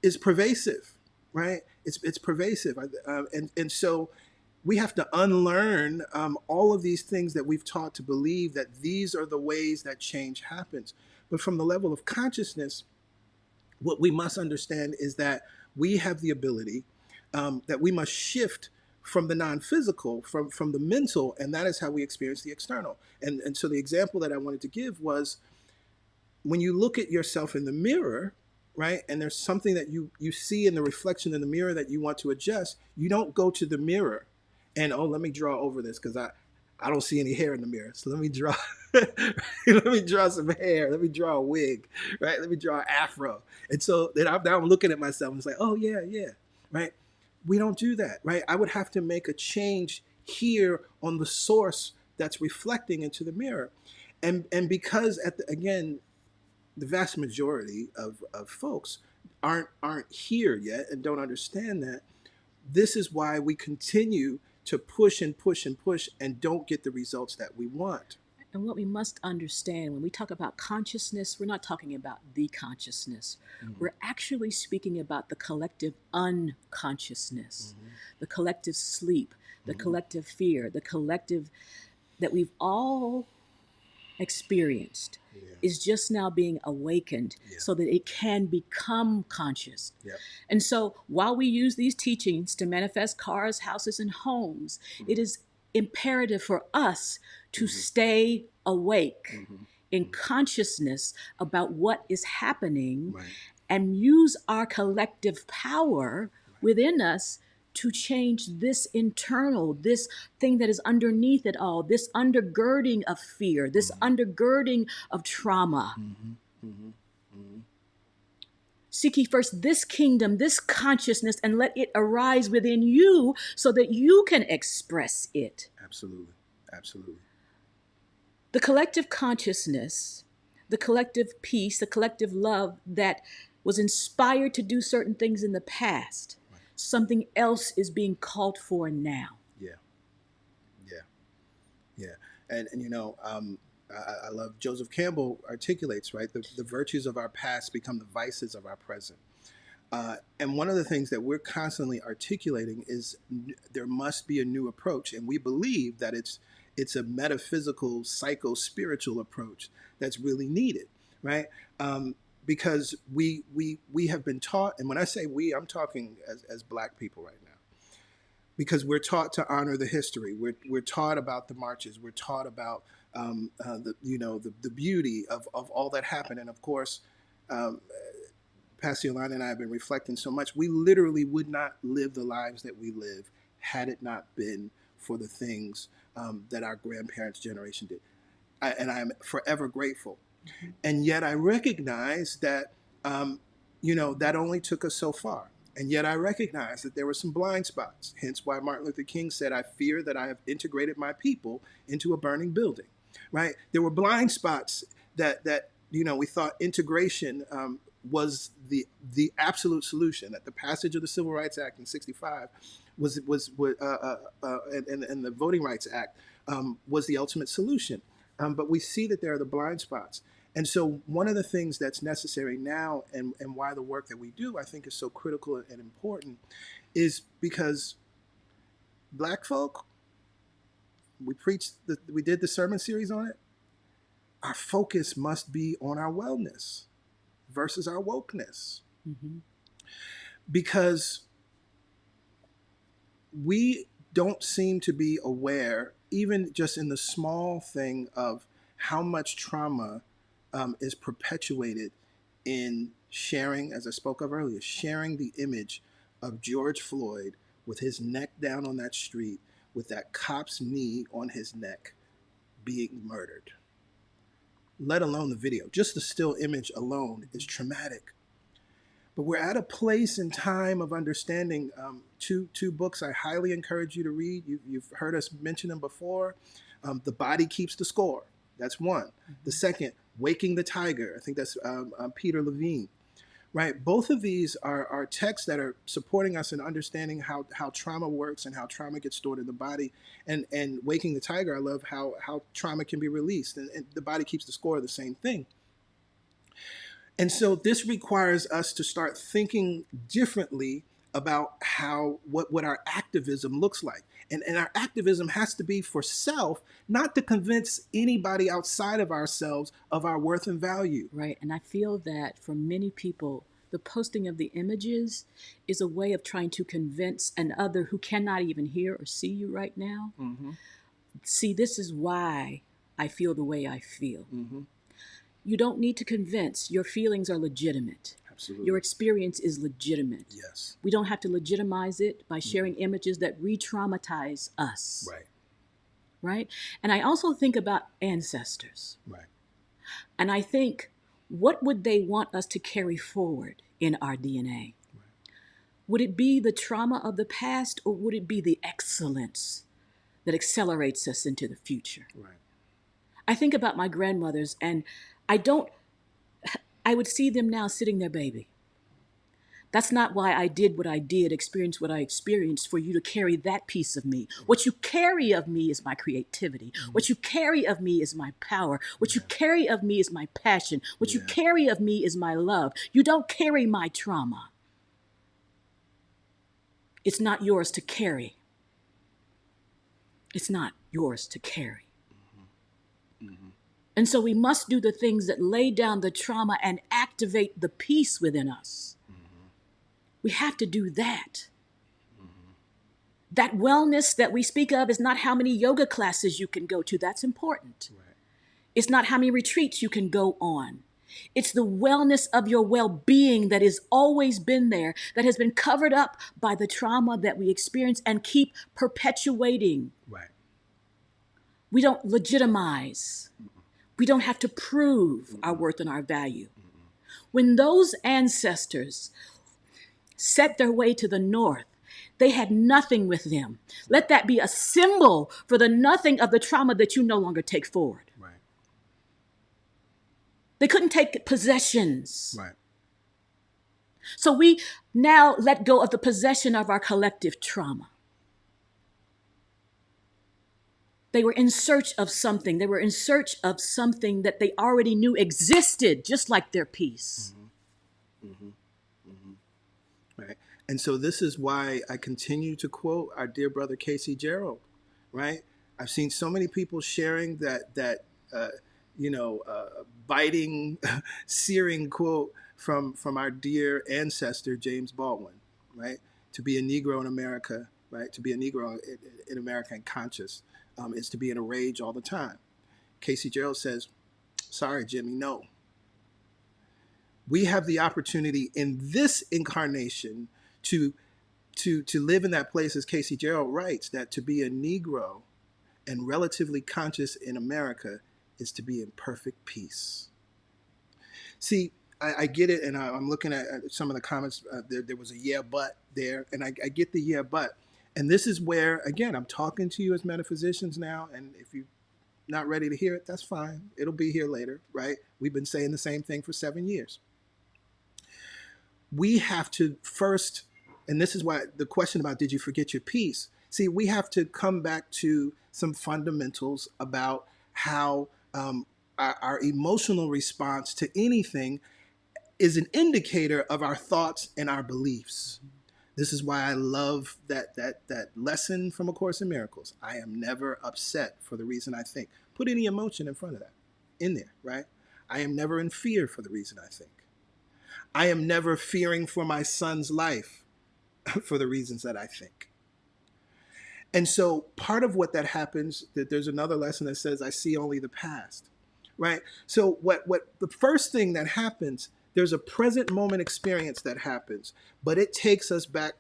is pervasive, right? It's pervasive. And so we have to unlearn all of these things that we've taught to believe that these are the ways that change happens. But from the level of consciousness, what we must understand is that we have the ability that we must shift from the non-physical, from the mental, and that is how we experience the external. And so the example that I wanted to give was when you look at yourself in the mirror, right, and there's something that you see in the reflection in the mirror that you want to adjust, you don't go to the mirror and, oh, let me draw over this because I don't see any hair in the mirror. So let me draw, let me draw some hair. Let me draw a wig, right? Let me draw an afro. And so then now I'm looking at myself and it's like, oh yeah, right? We don't do that, right? I would have to make a change here on the source that's reflecting into the mirror. And because again, the vast majority of folks aren't here yet and don't understand that, this is why we continue to push and push and push and don't get the results that we want. And what we must understand when we talk about consciousness, we're not talking about the consciousness. Mm-hmm. We're actually speaking about the collective unconsciousness, mm-hmm. the collective sleep, the mm-hmm. collective fear, the collective that we've all experienced is just now being awakened so that it can become conscious. And so while we use these teachings to manifest cars, houses, and homes, it is imperative for us to stay awake in consciousness about what is happening and use our collective power within us to change this internal, this thing that is underneath it all, this undergirding of fear, this undergirding of trauma. Seek ye first this kingdom, this consciousness, and let it arise within you so that you can express it. Absolutely. Absolutely. The collective consciousness, the collective peace, the collective love that was inspired to do certain things in the past, something else is being called for now. Yeah. And you know, I love Joseph Campbell articulates, right? The virtues of our past become the vices of our present. And one of the things that we're constantly articulating is there must be a new approach. And we believe that it's a metaphysical, psycho-spiritual approach that's really needed, right? Because we have been taught, and when I say we, I'm talking as Black people right now, because we're taught to honor the history. We're taught about the marches. We're taught about the beauty of all that happened. And of course, Pastor Yolanda and I have been reflecting so much. We literally would not live the lives that we live had it not been for the things that our grandparents' generation did. And I'm forever grateful. And yet I recognize that, that only took us so far. And yet I recognize that there were some blind spots. Hence why Martin Luther King said, I fear that I have integrated my people into a burning building, right? There were blind spots that we thought integration was the absolute solution, that the passage of the Civil Rights Act in 65 and the Voting Rights Act was the ultimate solution. But we see that there are the blind spots. And so one of the things that's necessary now and why the work that we do, I think, is so critical and important is because Black folk, we did the sermon series on it. Our focus must be on our wellness versus our wokeness. Because we don't seem to be aware, even just in the small thing of how much trauma is perpetuated in sharing, as I spoke of earlier, sharing the image of George Floyd with his neck down on that street, with that cop's knee on his neck, being murdered. Let alone the video. Just the still image alone is traumatic. But we're at a place in time of understanding. Two books I highly encourage you to read. You've heard us mention them before. The Body Keeps the Score. That's one. The second, Waking the Tiger. I think that's Peter Levine. Right? Both of these are texts that are supporting us in understanding how trauma works and how trauma gets stored in the body. And Waking the Tiger, I love how trauma can be released. And The Body Keeps the Score, the same thing. And so this requires us to start thinking differently about what our activism looks like. And our activism has to be for self, not to convince anybody outside of ourselves of our worth and value. Right. And I feel that for many people, the posting of the images is a way of trying to convince an other who cannot even hear or see you right now. See, this is why I feel the way I feel. You don't need to convince. Your feelings are legitimate. Absolutely. Your experience is legitimate. Yes. We don't have to legitimize it by sharing images that re-traumatize us. Right? And I also think about ancestors. And I think, what would they want us to carry forward in our DNA? Would it be the trauma of the past, or would it be the excellence that accelerates us into the future? I think about my grandmothers, and I would see them now sitting their baby. That's not why I did what I did, experienced what I experienced, for you to carry that piece of me. What you carry of me is my creativity. What you carry of me is my power. What you carry of me is my passion. What you carry of me is my love. You don't carry my trauma. It's not yours to carry. It's not yours to carry. And so we must do the things that lay down the trauma and activate the peace within us. We have to do that. That wellness that we speak of is not how many yoga classes you can go to. That's important. Right. It's not how many retreats you can go on. It's the wellness of your well-being that has always been there, that has been covered up by the trauma that we experience and keep perpetuating. Right. We don't legitimize. We don't have to prove our worth and our value. When those ancestors set their way to the north, they had nothing with them. Let that be a symbol for the nothing of the trauma that you no longer take forward. Right. They couldn't take possessions. Right. So we now let go of the possession of our collective trauma. They were in search of something. They were in search of something that they already knew existed, just like their peace. Right. And so this is why I continue to quote our dear brother Casey Gerald, right? I've seen so many people sharing that biting, searing quote from our dear ancestor James Baldwin, right? To be a Negro in America, right? To be a Negro in America and conscious is to be in a rage all the time. Casey Gerald says, "Sorry, Jimmy, no. We have the opportunity in this incarnation to live in that place," as Casey Gerald writes, that to be a Negro and relatively conscious in America is to be in perfect peace. See, I get it, and I'm looking at some of the comments. There was a yeah, but there, and I get the yeah, but. And this is where, again, I'm talking to you as metaphysicians now, and if you're not ready to hear it, that's fine. It'll be here later, right? We've been saying the same thing for 7 years. We have to first, and this is why the question about did you forget your peace? See, we have to come back to some fundamentals about how our emotional response to anything is an indicator of our thoughts and our beliefs. This is why I love that lesson from A Course in Miracles. I am never upset for the reason I think. Put any emotion in front of that, in there, right? I am never in fear for the reason I think. I am never fearing for my son's life for the reasons that I think. And so part of what that happens, that there's another lesson that says, I see only the past, right? So what the first thing that happens, there's a present moment experience that happens, but it takes us back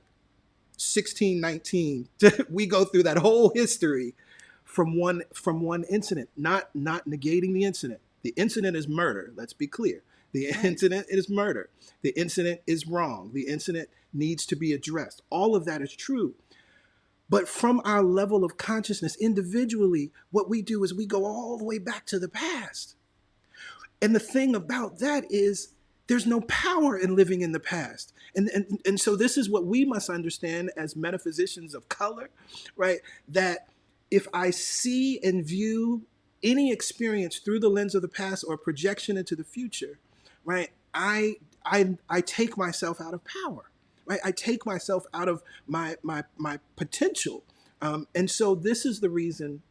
1619. We go through that whole history from one incident, not negating the incident. The incident is murder. Let's be clear. The incident is murder. The incident is wrong. The incident needs to be addressed. All of that is true. But from our level of consciousness individually, what we do is we go all the way back to the past. And the thing about that is there's no power in living in the past. And so this is what we must understand as metaphysicians of color, right? That if I see and view any experience through the lens of the past or projection into the future, right? I take myself out of power, right? I take myself out of my potential. And so this is the reason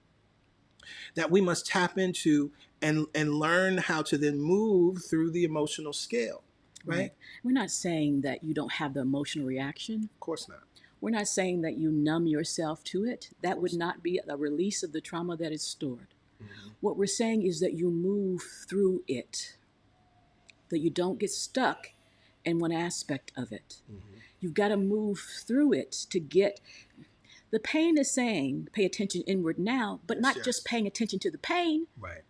that we must tap into and learn how to then move through the emotional scale, right? We're not saying that you don't have the emotional reaction. Of course not. We're not saying that you numb yourself to it. That would not be a release of the trauma that is stored. Mm-hmm. What we're saying is that you move through it, that you don't get stuck in one aspect of it. Mm-hmm. You've got to move through it to get... The pain is saying, pay attention inward now, but not just paying attention to the pain. Right.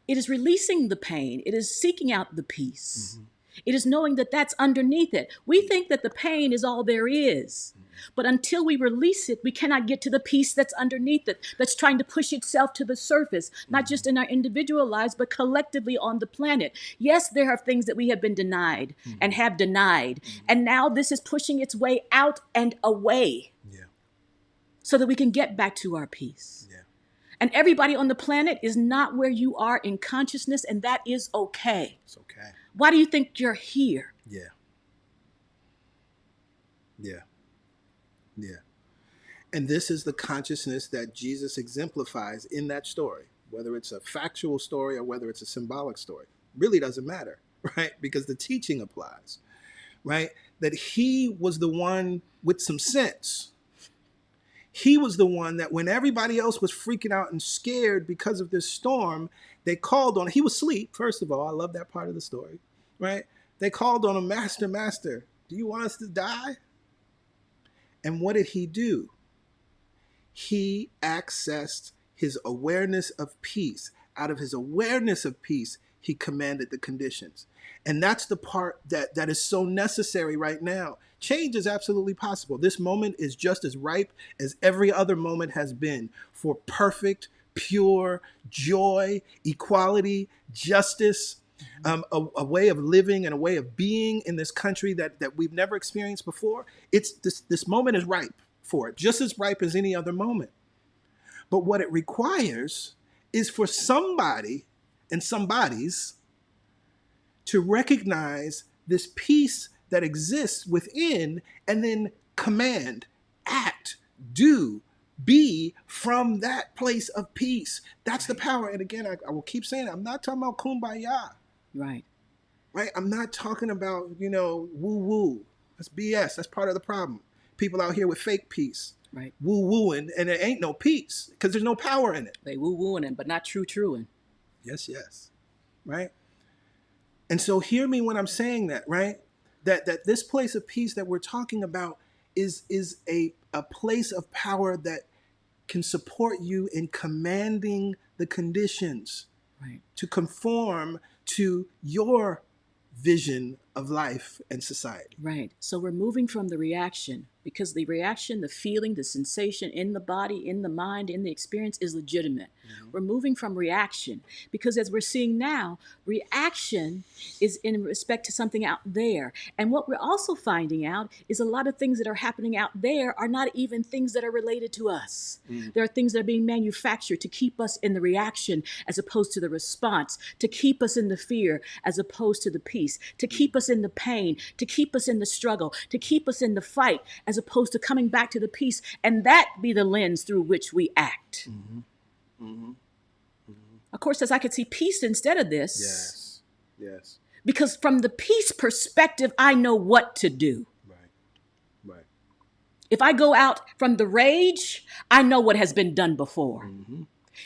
It is releasing the pain. It is seeking out the peace. Mm-hmm. It is knowing that that's underneath it. We think that the pain is all there is. Mm-hmm. But until we release it, we cannot get to the peace that's underneath it, that's trying to push itself to the surface, not just in our individual lives, but collectively on the planet. Yes, there are things that we have been denied and have denied. And now this is pushing its way out and away so that we can get back to our peace. Yeah. And everybody on the planet is not where you are in consciousness, and that is okay. It's okay. Why do you think you're here? Yeah. Yeah. Yeah. And this is the consciousness that Jesus exemplifies in that story. whether it's a factual story or whether it's a symbolic story. Really doesn't matter, right? Because the teaching applies, right? That he was the one with some sense. He was the one that when everybody else was freaking out and scared because of this storm, they called on, he was asleep, first of all. I love that part of the story, right? They called on him, Master, Master, do you want us to die? And what did he do? He accessed his awareness of peace. Out of his awareness of peace, he commanded the conditions. And that's the part that is so necessary right now. Change is absolutely possible. This moment is just as ripe as every other moment has been for perfect, pure joy, equality, justice, a way of living and a way of being in this country that we've never experienced before. It's this moment is ripe for it, just as ripe as any other moment. But what it requires is for somebody and somebodies to recognize this peace that exists within and then command, act, do, be from that place of peace. That's the power. And again, I will keep saying it. I'm not talking about kumbaya. Right. Right? I'm not talking about, woo-woo. That's BS. That's part of the problem. People out here with fake peace. Right. Woo-wooing, and there ain't no peace because there's no power in it. They woo-wooing, but not true-truing. Yes, yes. Right? And so hear me when I'm saying that, right? That this place of peace that we're talking about is a place of power that can support you in commanding the conditions, right, to conform to your vision of life and society. Right. So we're moving from the reaction, because the reaction, the feeling, the sensation in the body, in the mind, in the experience is legitimate. Mm-hmm. We're moving from reaction because, as we're seeing now, reaction is in respect to something out there. And what we're also finding out is a lot of things that are happening out there are not even things that are related to us. Mm. There are things that are being manufactured to keep us in the reaction as opposed to the response, to keep us in the fear as opposed to the peace, to keep us in the pain, to keep us in the struggle, to keep us in the fight, as opposed to coming back to the peace, and that be the lens through which we act. Mm-hmm. Mm-hmm. Mm-hmm. Of course, as I could see peace instead of this. Yes. Yes. Because from the peace perspective, I know what to do. Right. Right. If I go out from the rage, I know what has been done before. Mm-hmm.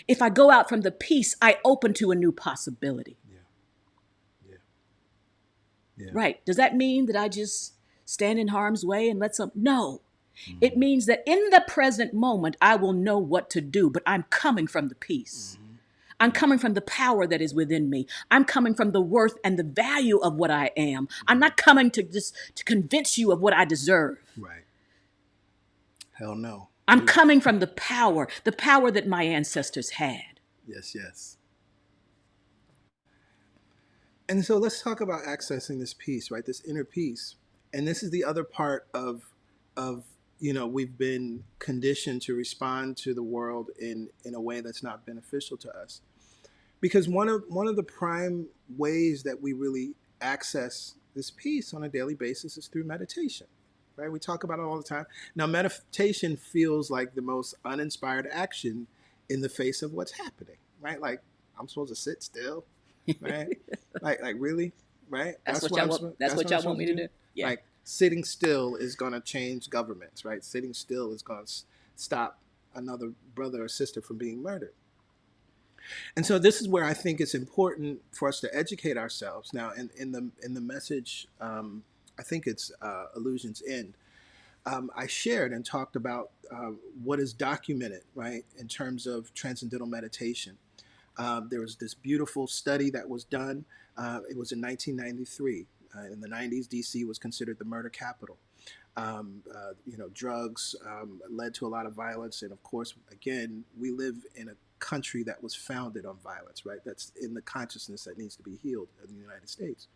If I go out from the peace, I open to a new possibility. Yeah. Yeah. Yeah. Right. Does that mean that I just stand in harm's way and let some? No. Mm-hmm. It means that in the present moment, I will know what to do, but I'm coming from the peace. Mm-hmm. I'm coming from the power that is within me. I'm coming from the worth and the value of what I am. Mm-hmm. I'm not coming to convince you of what I deserve. Right. Hell no. I'm coming from the power that my ancestors had. Yes, yes. And so let's talk about accessing this peace, right? This inner peace. And this is the other part of we've been conditioned to respond to the world in a way that's not beneficial to us. Because one of the prime ways that we really access this peace on a daily basis is through meditation, right? We talk about it all the time. Now, meditation feels like the most uninspired action in the face of what's happening, right? Like, I'm supposed to sit still, right? like really, right? That's what y'all want me to do. Yeah. Like, sitting still is going to change governments, right? Sitting still is going to stop another brother or sister from being murdered. And so this is where I think it's important for us to educate ourselves. Now, in the message, I think it's Illusions End, I shared and talked about what is documented, right, in terms of transcendental meditation. There was this beautiful study that was done. It was in 1993. In the 90s, DC was considered the murder capital. Drugs led to a lot of violence. And of course, again, we live in a country that was founded on violence, right? That's in the consciousness that needs to be healed in the United States.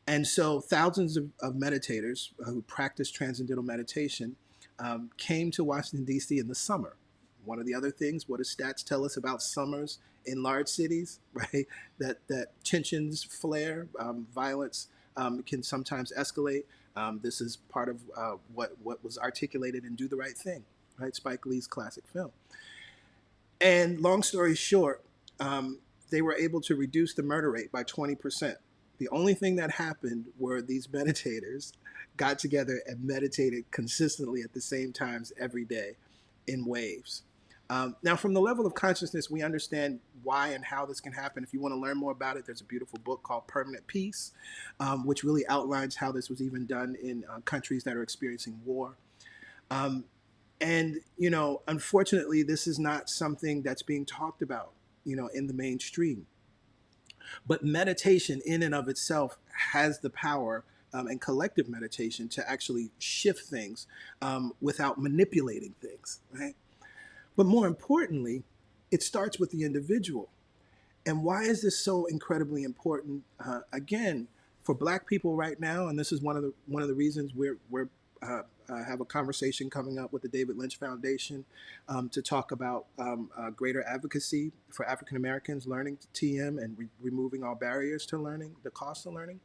And so thousands of meditators who practice transcendental meditation came to Washington, D.C. in the summer. One of the other things, what does stats tell us about summers in large cities, right? That tensions flare, violence can sometimes escalate. This is part of what was articulated in Do the Right Thing, right? Spike Lee's classic film. And long story short, they were able to reduce the murder rate by 20%. The only thing that happened were these meditators got together and meditated consistently at the same times every day in waves. Now, from the level of consciousness, we understand why and how this can happen. If you want to learn more about it, there's a beautiful book called Permanent Peace, which really outlines how this was even done in countries that are experiencing war. And, you know, unfortunately, this is not something that's being talked about, you know, in the mainstream. But meditation in and of itself has the power, and collective meditation, to actually shift things without manipulating things, right? But more importantly, it starts with the individual. And why is this so incredibly important? Again, for Black people right now, and this is one of the reasons we're have a conversation coming up with the David Lynch Foundation to talk about greater advocacy for African Americans learning TM and removing all barriers to learning, the cost of learning,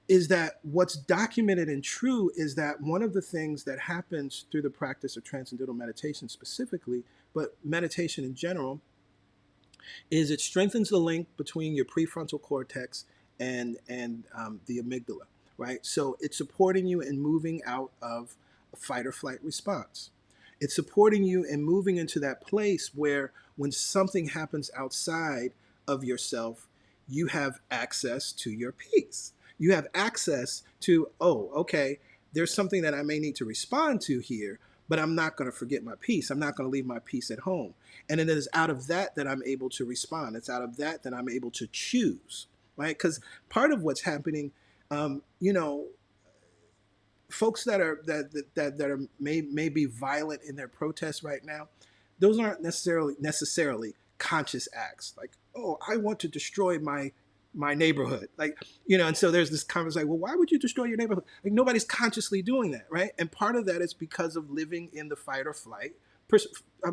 is that what's documented and true is that one of the things that happens through the practice of transcendental meditation specifically, but meditation in general, is it strengthens the link between your prefrontal cortex and the amygdala, right? So it's supporting you in moving out of a fight or flight response. It's supporting you in moving into that place where when something happens outside of yourself, you have access to your peace. You have access to, oh, okay, there's something that I may need to respond to here, but I'm not going to forget my peace. I'm not going to leave my peace at home. And it is out of that that I'm able to respond. It's out of that that I'm able to choose, right? Because part of what's happening, you know, folks that are may be violent in their protests right now, those aren't necessarily conscious acts. Like, oh, I want to destroy my neighborhood, like, you know. And so there's this conversation, like, well, why would you destroy your neighborhood? Like, nobody's consciously doing that, right? And part of that is because of living in the fight or flight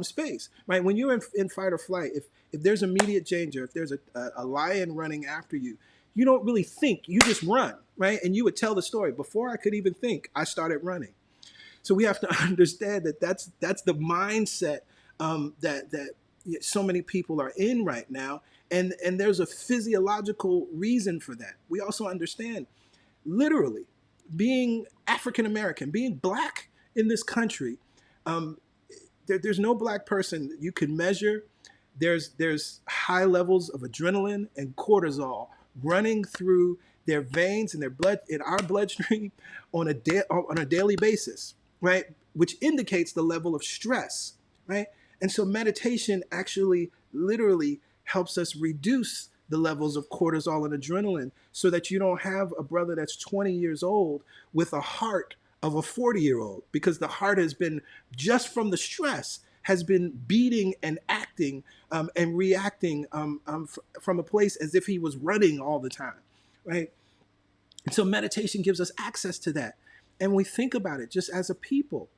space, right? When you're in fight or flight, if there's immediate danger, if there's a lion running after you, you don't really think, you just run, right? And you would tell the story, before I could even think, I started running. So we have to understand that that's the mindset that so many people are in right now. And there's a physiological reason for that. We also understand, literally, being African American, being Black in this country, there's no Black person that you can measure. There's high levels of adrenaline and cortisol running through their veins and their blood, in our bloodstream, on a daily basis, right? Which indicates the level of stress, right? And so meditation actually literally helps us reduce the levels of cortisol and adrenaline, so that you don't have a brother that's 20 years old with a heart of a 40-year-old, because the heart has been, just from the stress, has been beating and acting and reacting from a place as if he was running all the time, right? And so meditation gives us access to that. And we think about it just as a people.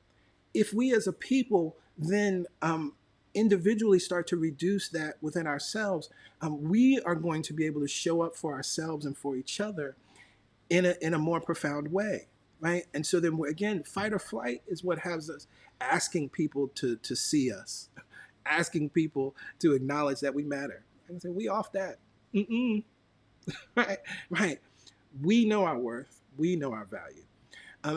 If we as a people then individually start to reduce that within ourselves, we are going to be able to show up for ourselves and for each other in a more profound way, right? And so then, again, fight or flight is what has us asking people to see us, asking people to acknowledge that we matter. And say, we off that. Right. We know our worth. We know our value.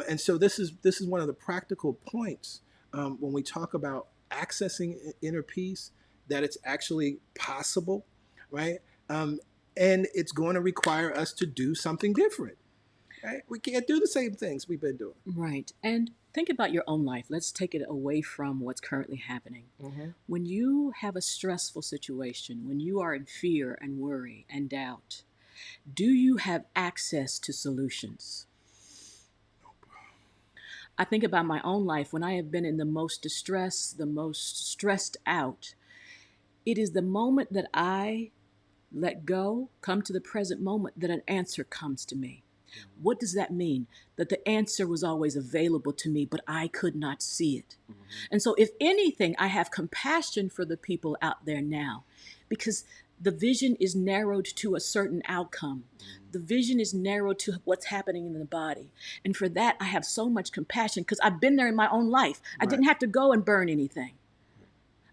And so this is one of the practical points when we talk about accessing inner peace, that it's actually possible, right? And it's going to require us to do something different, right? We can't do the same things we've been doing. Right. And think about your own life. Let's take it away from what's currently happening. Mm-hmm. When you have a stressful situation, when you are in fear and worry and doubt, do you have access to solutions? I think about my own life. When I have been in the most distress, the most stressed out, it is the moment that I let go, come to the present moment, that an answer comes to me. Mm-hmm. What does that mean? That the answer was always available to me, but I could not see it. Mm-hmm. And so if anything, I have compassion for the people out there now, because the vision is narrowed to a certain outcome. The vision is narrowed to what's happening in the body. And for that, I have so much compassion, because I've been there in my own life. Right. I didn't have to go and burn anything.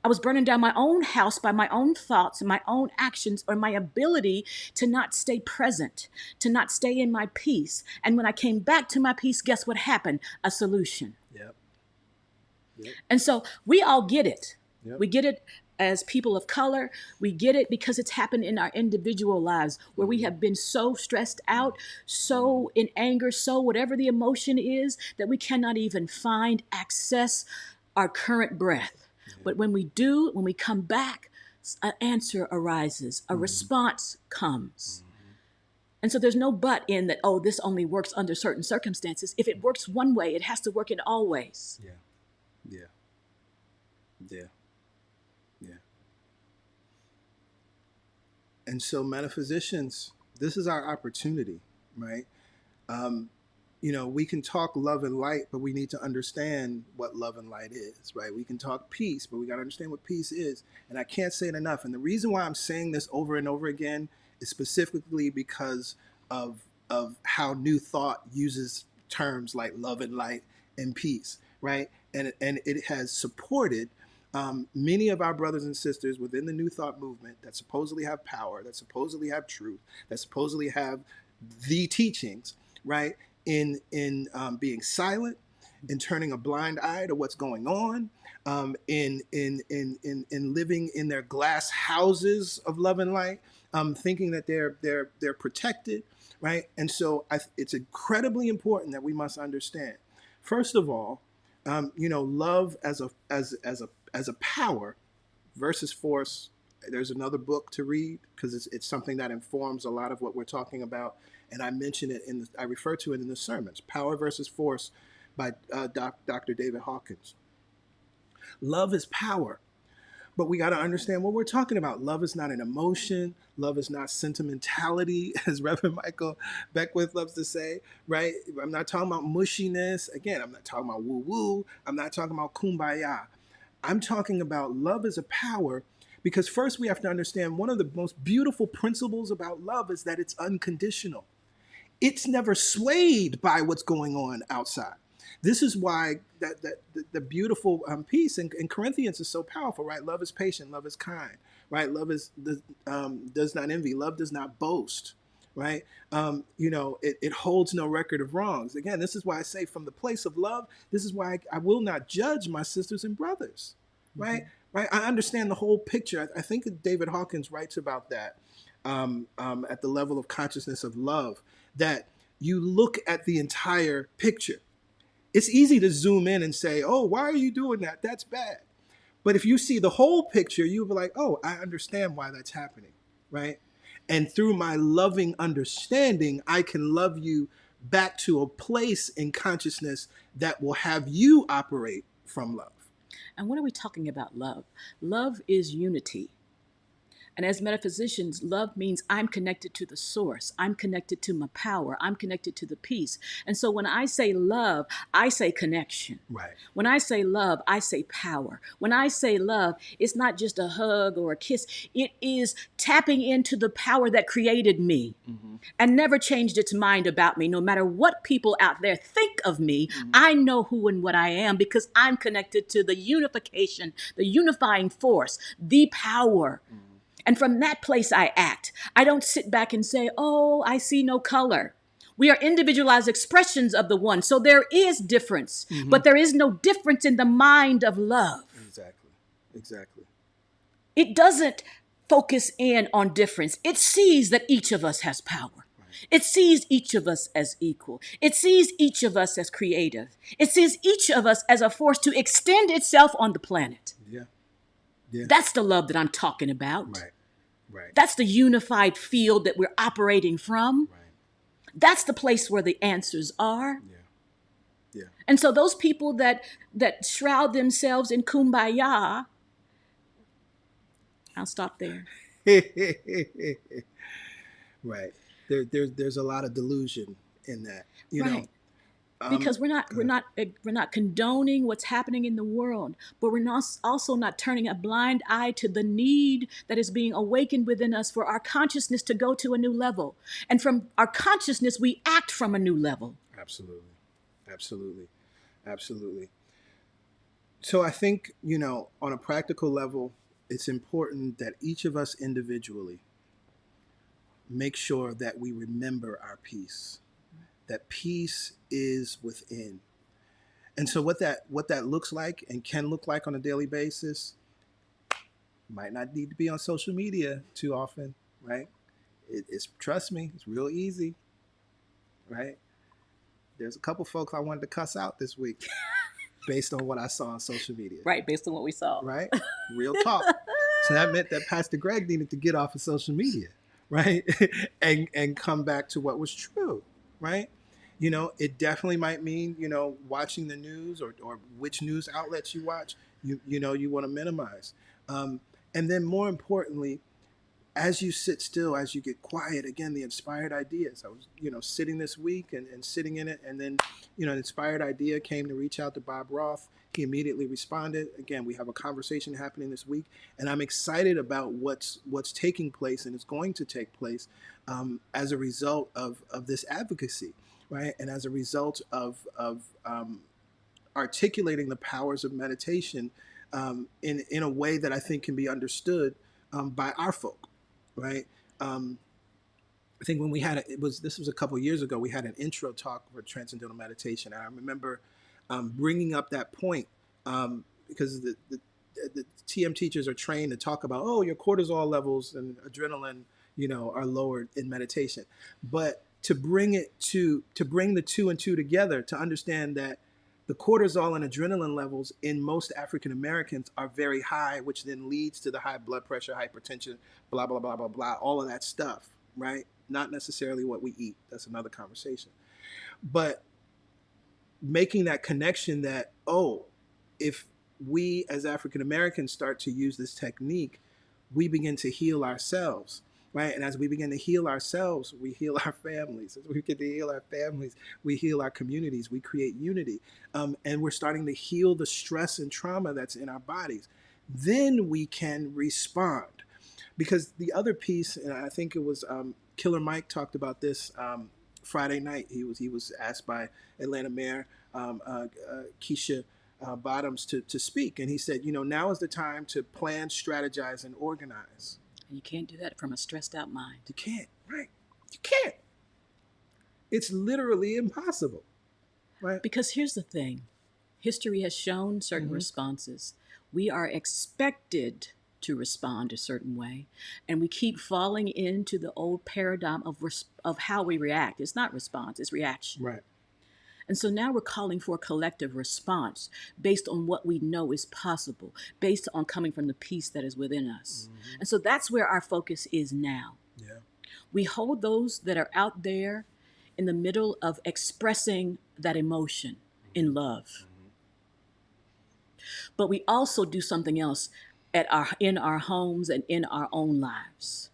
I was burning down my own house by my own thoughts and my own actions, or my ability to not stay present, to not stay in my peace. And when I came back to my peace, guess what happened? A solution. Yep. And so we all get it. Yep. We get it as people of color. We get it because it's happened in our individual lives where we have been so stressed out, so in anger, so whatever the emotion is, that we cannot even access our current breath. But when we do, when we come back, an answer arises, a response comes. And so there's no but in that, oh, this only works under certain circumstances. If it works one way, it has to work in all ways. Yeah. And so metaphysicians, this is our opportunity, right? We can talk love and light, but we need to understand what love and light is, right? We can talk peace, but we got to understand what peace is. And I can't say it enough. And the reason why I'm saying this over and over again is specifically because of how New Thought uses terms like love and light and peace, right? And it has supported many of our brothers and sisters within the New Thought movement that supposedly have power, that supposedly have truth, that supposedly have the teachings, right? In being silent, in turning a blind eye to what's going on, in living in their glass houses of love and light, thinking that they're protected, right? And so it's incredibly important that we must understand. First of all, love as a power versus force. There's another book to read because it's something that informs a lot of what we're talking about. And I mention it I refer to it in the sermons, Power versus Force by Dr. David Hawkins. Love is power, but we got to understand what we're talking about. Love is not an emotion. Love is not sentimentality, as Reverend Michael Beckwith loves to say, right? I'm not talking about mushiness. Again, I'm not talking about woo-woo. I'm not talking about kumbaya. I'm talking about love as a power, because first we have to understand one of the most beautiful principles about love is that it's unconditional. It's never swayed by what's going on outside. This is why the beautiful piece in Corinthians is so powerful, right? Love is patient, love is kind, right? Love does not envy, love does not boast, right? It holds no record of wrongs. Again, this is why I say from the place of love, this is why I will not judge my sisters and brothers, right? Mm-hmm. Right? I understand the whole picture. I think that David Hawkins writes about that at the level of consciousness of love, that you look at the entire picture. It's easy to zoom in and say, oh, why are you doing that? That's bad. But if you see the whole picture, you'll be like, oh, I understand why that's happening, right? And through my loving understanding, I can love you back to a place in consciousness that will have you operate from love. And what are we talking about love? Love is unity. And as metaphysicians, love means I'm connected to the source. I'm connected to my power. I'm connected to the peace. And so when I say love, I say connection. Right. When I say love, I say power. When I say love, it's not just a hug or a kiss. It is tapping into the power that created me and never changed its mind about me. No matter what people out there think of me, I know who and what I am because I'm connected to the unification, the unifying force, the power. And from that place I act. I don't sit back and say, oh, I see no color. We are individualized expressions of the one. So there is difference, but there is no difference in the mind of love. Exactly. It doesn't focus in on difference. It sees that each of us has power. Right. It sees each of us as equal. It sees each of us as creative. It sees each of us as a force to extend itself on the planet. Yeah. That's the love that I'm talking about. Right. That's the unified field that we're operating from. Right. That's the place where the answers are. Yeah. And so those people that shroud themselves in kumbaya, I'll stop there. Right. There's a lot of delusion in that, you know. Because we're not condoning what's happening in the world, but we're also not turning a blind eye to the need that is being awakened within us for our consciousness to go to a new level. And from our consciousness, we act from a new level. Absolutely. So I think, on a practical level, it's important that each of us individually make sure that we remember our peace, that peace is within. And so what that looks like and can look like on a daily basis might not need to be on social media too often, right? It's trust me, it's real easy, right? There's a couple folks I wanted to cuss out this week based on what I saw on social media. Right, based on what we saw. Right? Real talk. So that meant that Pastor Greg needed to get off of social media, right? and come back to what was true, right? It definitely might mean, watching the news or which news outlets you watch, you want to minimize. And then more importantly, as you sit still, as you get quiet, again, the inspired ideas. I was, sitting this week and sitting in it. And then, an inspired idea came to reach out to Bob Roth. He immediately responded. Again, we have a conversation happening this week. And I'm excited about what's taking place and is going to take place as a result of this advocacy, right? And as a result of articulating the powers of meditation in a way that I think can be understood by our folk. Right. I think when we had this was a couple of years ago, we had an intro talk for transcendental meditation. And I remember bringing up that point because the TM teachers are trained to talk about, your cortisol levels and adrenaline, are lowered in meditation. But to bring the two and two together, to understand that the cortisol and adrenaline levels in most African Americans are very high, which then leads to the high blood pressure, hypertension, blah, blah, blah, blah, blah, all of that stuff, right? Not necessarily what we eat. That's another conversation. But making that connection that, if we as African Americans start to use this technique, we begin to heal ourselves. Right. And as we begin to heal ourselves, we heal our families. As we begin to heal our families, we heal our communities. We create unity. And we're starting to heal the stress and trauma that's in our bodies. Then we can respond. Because the other piece, and I think it was Killer Mike talked about this Friday night. He was asked by Atlanta Mayor Keisha Bottoms to speak. And he said, now is the time to plan, strategize, and organize. You can't do that from a stressed out mind. You can't, right? You can't. It's literally impossible, right? Because here's the thing. History has shown certain responses. We are expected to respond a certain way, and we keep falling into the old paradigm of how we react. It's not response, it's reaction. Right. And so now we're calling for a collective response based on what we know is possible, based on coming from the peace that is within us. And so that's where our focus is now. Yeah. We hold those that are out there in the middle of expressing that emotion in love. But we also do something else in our homes and in our own lives.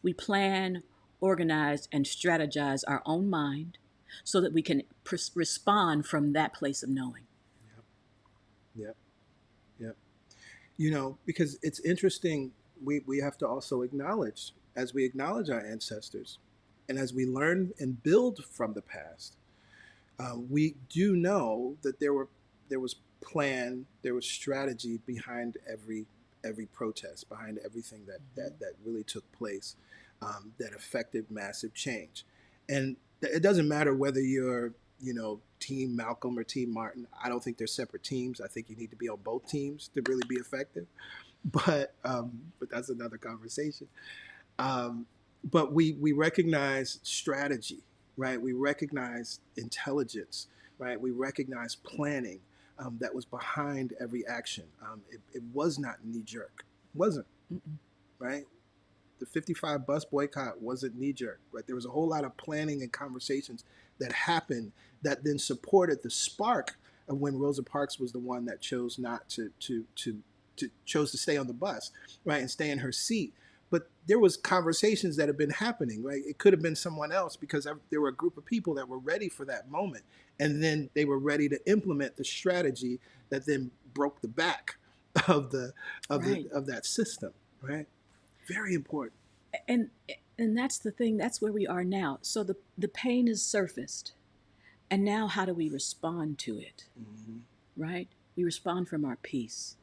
We plan, organize, and strategize our own mind so that we can respond from that place of knowing. Yep. Because it's interesting, we have to also acknowledge, as we acknowledge our ancestors, and as we learn and build from the past, we do know that there was plan, there was strategy behind every protest, behind everything that really took place. That affected massive change. And it doesn't matter whether you're, Team Malcolm or Team Martin. I don't think they're separate teams. I think you need to be on both teams to really be effective. But that's another conversation. But we recognize strategy, right? We recognize intelligence, right? We recognize planning that was behind every action. It was not knee-jerk. It wasn't, right? The 55 bus boycott wasn't knee-jerk, right? There was a whole lot of planning and conversations that happened that then supported the spark of when Rosa Parks was the one that chose not to chose to stay on the bus, right, and stay in her seat. But there was conversations that have been happening, right? It could have been someone else because there were a group of people that were ready for that moment, and then they were ready to implement the strategy that then broke the back of that system, right? Very important. And that's the thing. That's where we are now. So the pain is surfaced. And now how do we respond to it? Right? We respond from our peace.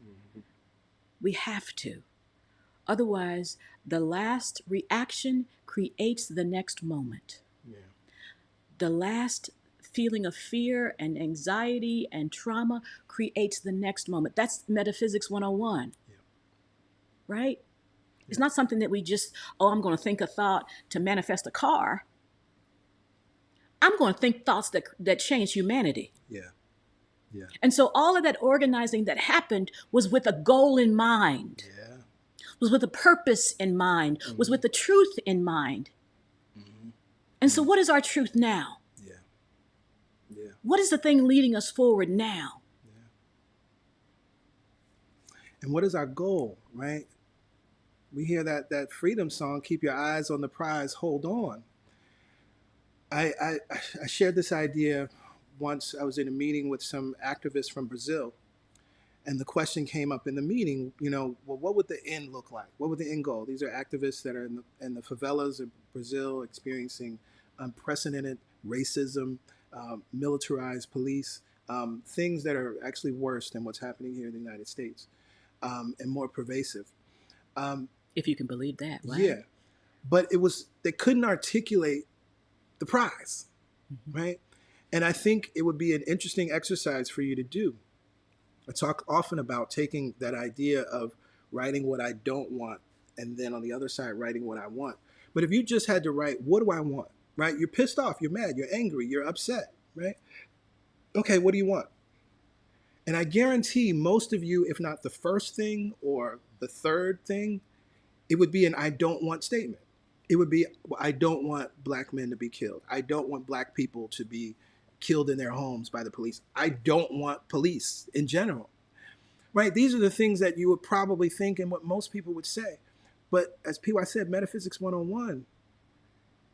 We have to. Otherwise, the last reaction creates the next moment. Yeah. The last feeling of fear and anxiety and trauma creates the next moment. That's metaphysics 101. Yeah. Right? It's not something that we just, I'm going to think a thought to manifest a car. I'm going to think thoughts that change humanity. Yeah. Yeah. And so all of that organizing that happened was with a goal in mind, Yeah. was with a purpose in mind, was with the truth in mind. And so what is our truth now? Yeah. Yeah. What is the thing leading us forward now? Yeah. And what is our goal, right? We hear that freedom song, keep your eyes on the prize, hold on. I shared this idea once. I was in a meeting with some activists from Brazil, and the question came up in the meeting, well, what would the end look like? What would the end goal? These are activists that are in the favelas of Brazil experiencing unprecedented racism, militarized police, things that are actually worse than what's happening here in the United States, and more pervasive. If you can believe that, right? Yeah. But they couldn't articulate the prize, right? And I think it would be an interesting exercise for you to do. I talk often about taking that idea of writing what I don't want, and then on the other side, writing what I want. But if you just had to write, what do I want, right? You're pissed off, you're mad, you're angry, you're upset, right? Okay, what do you want? And I guarantee most of you, if not the first thing or the third thing, it would be an I don't want statement. It would be, I don't want black men to be killed. I don't want black people to be killed in their homes by the police. I don't want police in general, right? These are the things that you would probably think and what most people would say. But as I said, Metaphysics 101,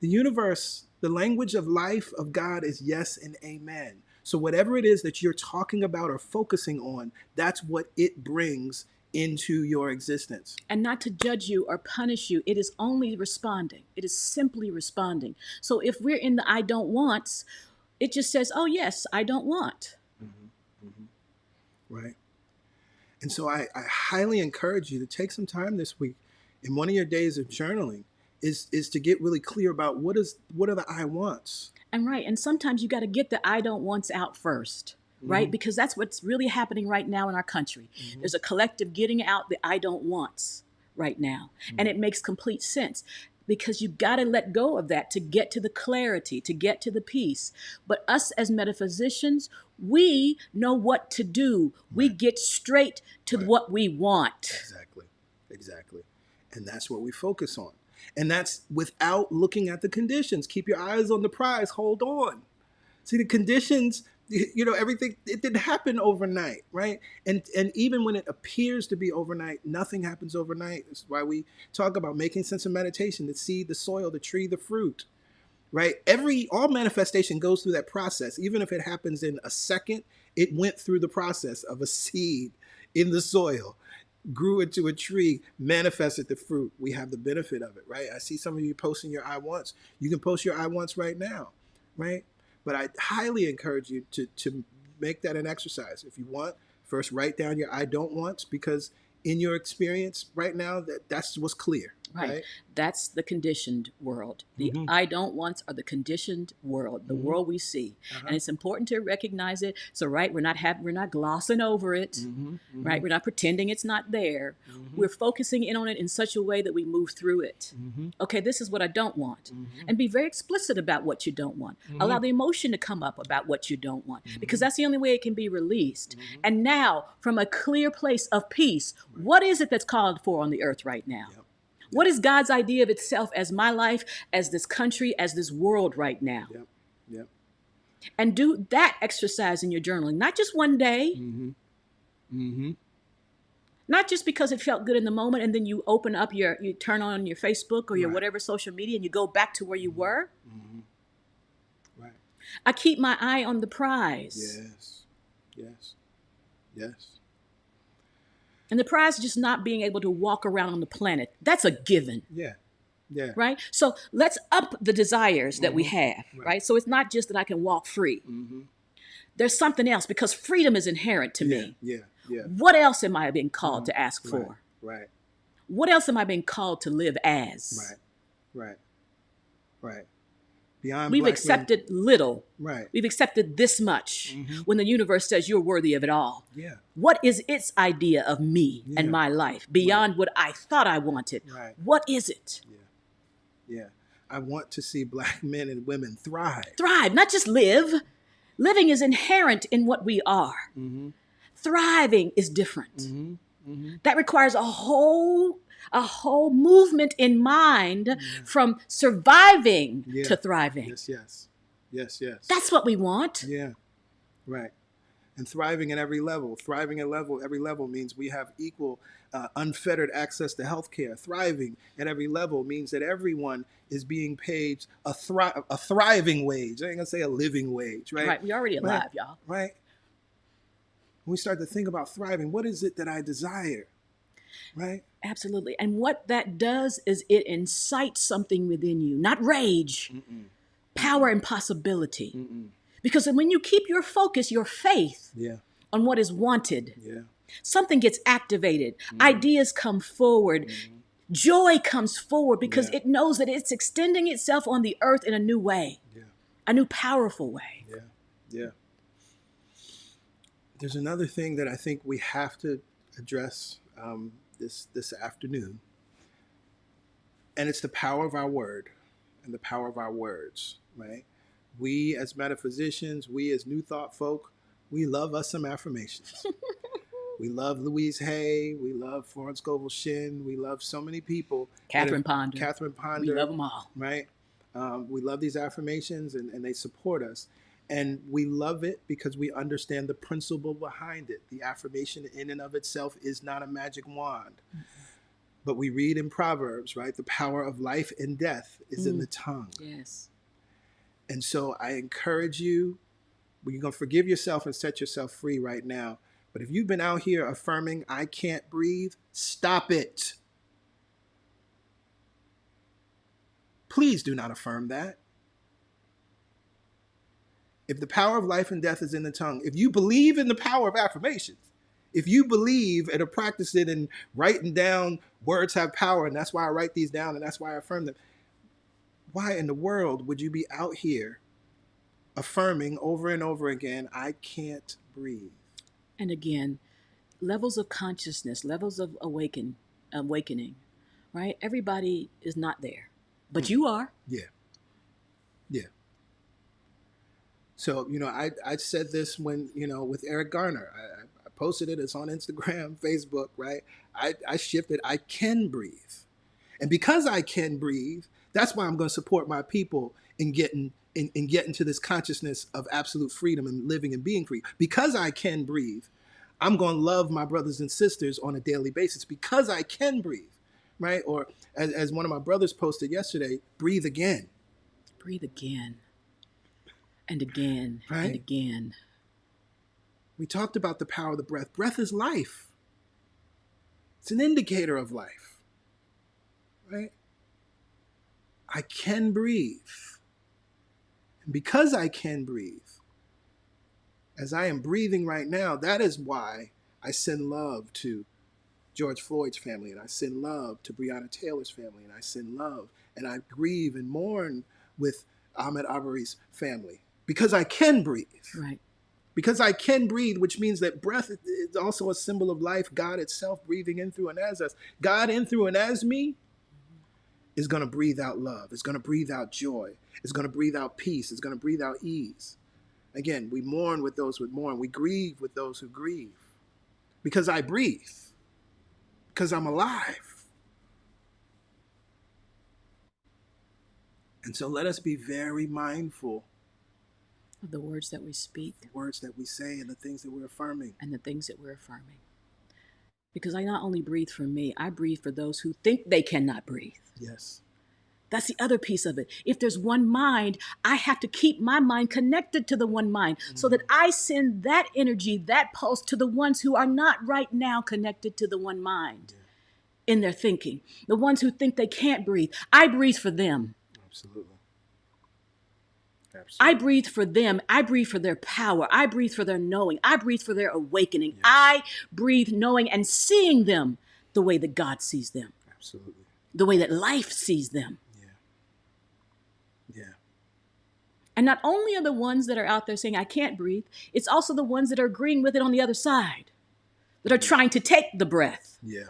the universe, the language of life of God is yes and amen. So whatever it is that you're talking about or focusing on, that's what it brings into your existence. And not to judge you or punish you. It is only responding. It is simply responding. So if we're in the I don't wants, it just says, oh, yes, I don't want. Right. And so I highly encourage you to take some time this week in one of your days of journaling is to get really clear about what are the I wants. And right. And sometimes you got to get the I don't wants out first. Right? Because that's what's really happening right now in our country. There's a collective getting out the I don't wants right now. And it makes complete sense because you've got to let go of that to get to the clarity, to get to the peace. But us as metaphysicians, we know what to do. We get straight to what we want. Exactly. And that's what we focus on. And that's without looking at the conditions. Keep your eyes on the prize. Hold on. See, the conditions, everything, it didn't happen overnight, right? And even when it appears to be overnight, nothing happens overnight. That's why we talk about making sense of meditation, the seed, the soil, the tree, the fruit, right? All manifestation goes through that process. Even if it happens in a second, it went through the process of a seed in the soil, grew into a tree, manifested the fruit. We have the benefit of it, right? I see some of you posting your I wants. You can post your I wants right now, right? But I highly encourage you to make that an exercise. If you want, first write down your I don't wants, because in your experience right now, that's what's clear. Right. That's the conditioned world. The I don't wants are the conditioned world, the world we see. And it's important to recognize it. So we're not glossing over it. Right? We're not pretending it's not there. We're focusing in on it in such a way that we move through it. Okay, this is what I don't want. And be very explicit about what you don't want. Allow the emotion to come up about what you don't want, because that's the only way it can be released. And now, from a clear place of peace, what is it that's called for on the earth right now? What is God's idea of itself as my life, as this country, as this world right now? Yep. And do that exercise in your journaling, not just one day, not just because it felt good in the moment, and then you you turn on your Facebook or your whatever social media and you go back to where you were. Right. I keep my eye on the prize. Yes. And the prize is just not being able to walk around on the planet. That's a given. Yeah. Yeah. Right? So let's up the desires that we have, right? So it's not just that I can walk free. There's something else, because freedom is inherent to me. Yeah. What else am I being called to ask for? Right. What else am I being called to live as? Right. Beyond We've accepted little. Right. We've accepted this much when the universe says you're worthy of it all. Yeah. What is its idea of me and my life beyond what I thought I wanted? Right. What is it? Yeah. I want to see Black men and women thrive. Thrive, not just live. Living is inherent in what we are. Thriving is different. That requires a whole movement in mind from surviving to thriving. Yes. That's what we want. Yeah. Right. And thriving at every level. Thriving at every level means we have equal, unfettered access to healthcare. Thriving at every level means that everyone is being paid a thriving wage. I ain't gonna say a living wage, right? Right. We're already alive, y'all. Right. When we start to think about thriving, what is it that I desire? Right? Absolutely. And what that does is it incites something within you, not rage, power and possibility. Because when you keep your focus, your faith on what is wanted, something gets activated. Ideas come forward. Joy comes forward because it knows that it's extending itself on the earth in a new way, a new powerful way. Yeah. There's another thing that I think we have to address this afternoon, and it's the power of our word and the power of our words, right? We as metaphysicians, we as New Thought folk, we love us some affirmations. We love Louise Hay. We love Florence Scovel Shinn. We love so many people. Catherine Ponder. We love them all. Right? We love these affirmations, and they support us. And we love it because we understand the principle behind it. The affirmation in and of itself is not a magic wand. But we read in Proverbs, right? The power of life and death is in the tongue. Yes. And so I encourage you, you're going to forgive yourself and set yourself free right now. But if you've been out here affirming, I can't breathe, stop it. Please do not affirm that. If the power of life and death is in the tongue, if you believe in the power of affirmations, if you believe and are practicing and writing down words have power, and that's why I write these down and that's why I affirm them, why in the world would you be out here affirming over and over again, I can't breathe? And again, levels of consciousness, levels of awakening, right? Everybody is not there, but you are. Yeah. So, I said this when, with Eric Garner, I posted it. It's on Instagram, Facebook, right? I shifted, I can breathe. And because I can breathe, that's why I'm going to support my people in getting to this consciousness of absolute freedom and living and being free. Because I can breathe, I'm going to love my brothers and sisters on a daily basis because I can breathe, right? Or as one of my brothers posted yesterday, breathe again. Breathe again. And again, right? And again. We talked about the power of the breath. Breath is life. It's an indicator of life, right? I can breathe. And because I can breathe, as I am breathing right now, that is why I send love to George Floyd's family, and I send love to Breonna Taylor's family, and I send love, and I grieve and mourn with Ahmaud Arbery's family. Because I can breathe. Right. Because I can breathe, which means that breath is also a symbol of life. God itself breathing in through and as us. God in through and as me is going to breathe out love. It's going to breathe out joy. It's going to breathe out peace. It's going to breathe out ease. Again, we mourn with those who mourn. We grieve with those who grieve. Because I breathe. Because I'm alive. And so let us be very mindful of the words that we speak, the words that we say, and the things that we're affirming. And the things that we're affirming. Because I not only breathe for me, I breathe for those who think they cannot breathe. Yes. That's the other piece of it. If there's one mind, I have to keep my mind connected to the one mind so that I send that energy, that pulse to the ones who are not right now connected to the one mind. in their thinking, the ones who think they can't breathe. I breathe for them. Absolutely. I breathe for them. I breathe for their power. I breathe for their knowing. I breathe for their awakening. Yes. I breathe knowing and seeing them the way that God sees them. Absolutely. The way that life sees them. Yeah. And not only are the ones that are out there saying, I can't breathe, it's also the ones that are agreeing with it on the other side, that are trying to take the breath. Yeah.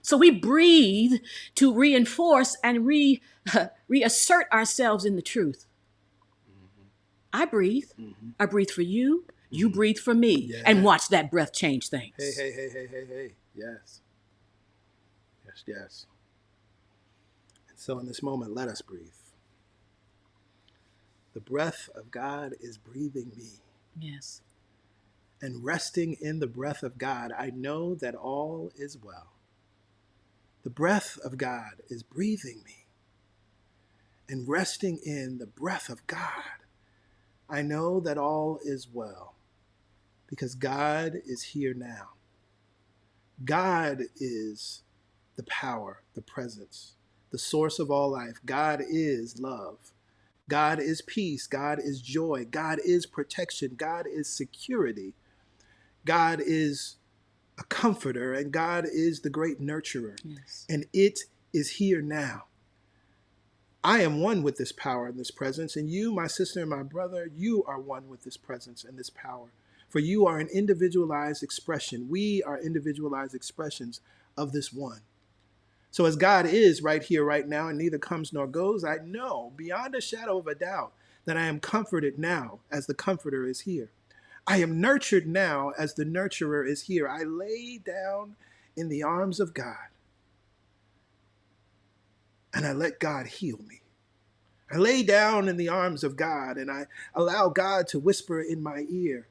So we breathe to reinforce and reassert ourselves in the truth. I breathe. I breathe for you. You breathe for me. Yeah. And watch that breath change things. Hey. Yes. And so in this moment, let us breathe. The breath of God is breathing me. Yes. And resting in the breath of God, I know that all is well. The breath of God is breathing me. And resting in the breath of God, I know that all is well. Because God is here now. God is the power, the presence, the source of all life. God is love. God is peace. God is joy. God is protection. God is security. God is a comforter, and God is the great nurturer. Yes. And it is here now. I am one with this power and this presence, and you, my sister and my brother, you are one with this presence and this power. For you are an individualized expression. We are individualized expressions of this one. So as God is right here, right now, and neither comes nor goes, I know beyond a shadow of a doubt that I am comforted now as the comforter is here. I am nurtured now as the nurturer is here. I lay down in the arms of God and I let God heal me. I lay down in the arms of God and I allow God to whisper in my ear,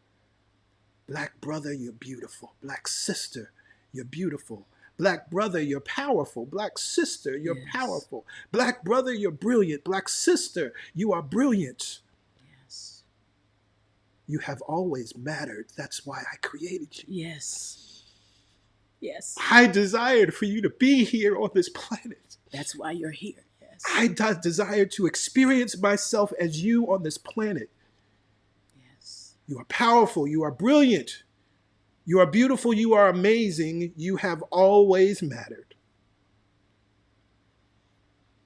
Black brother, you're beautiful. Black sister, you're beautiful. Black brother, you're powerful. Black sister, you're powerful. Black brother, you're brilliant. Black sister, you are brilliant. Yes. You have always mattered. That's why I created you. Yes. I desired for you to be here on this planet. That's why you're here. Yes. I desired to experience myself as you on this planet. Yes. You are powerful. You are brilliant. You are beautiful. You are amazing. You have always mattered.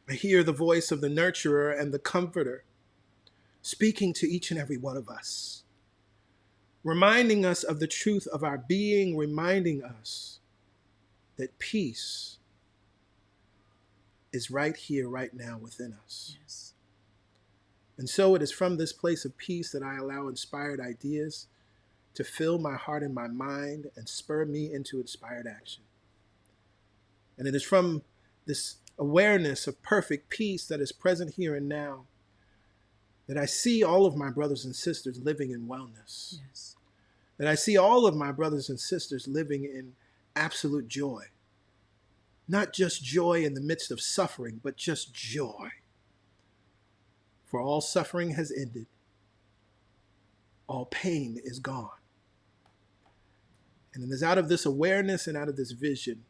I hear the voice of the nurturer and the comforter speaking to each and every one of us, reminding us of the truth of our being, reminding us that peace is right here, right now within us. Yes. And so it is from this place of peace that I allow inspired ideas to fill my heart and my mind and spur me into inspired action. And it is from this awareness of perfect peace that is present here and now that I see all of my brothers and sisters living in wellness. Yes. That I see all of my brothers and sisters living in absolute joy. Not just joy in the midst of suffering, but just joy. For all suffering has ended. All pain is gone. And it is out of this awareness and out of this vision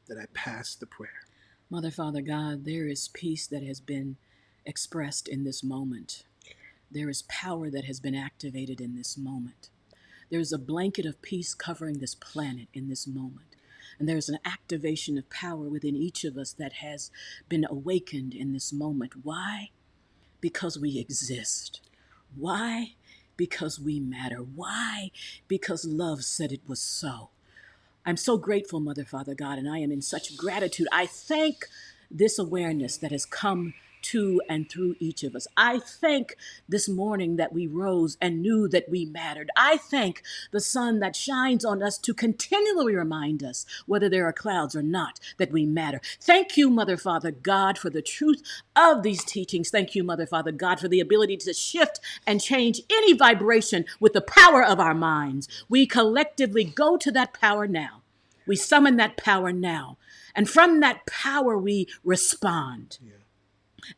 that I pass the prayer. Mother, Father, God, there is peace that has been expressed in this moment. There is power that has been activated in this moment. There's a blanket of peace covering this planet in this moment. And there's an activation of power within each of us that has been awakened in this moment. Why? Because we exist. Why? Because we matter. Why? Because love said it was so. I'm so grateful, Mother, Father, God, and I am in such gratitude. I thank this awareness that has come to and through each of us. I thank this morning that we rose and knew that we mattered. I thank the sun that shines on us to continually remind us, whether there are clouds or not, that we matter. Thank you, Mother, Father, God, for the truth of these teachings. Thank you, Mother, Father, God, for the ability to shift and change any vibration with the power of our minds. We collectively go to that power now. We summon that power now. And from that power, we respond. Yeah.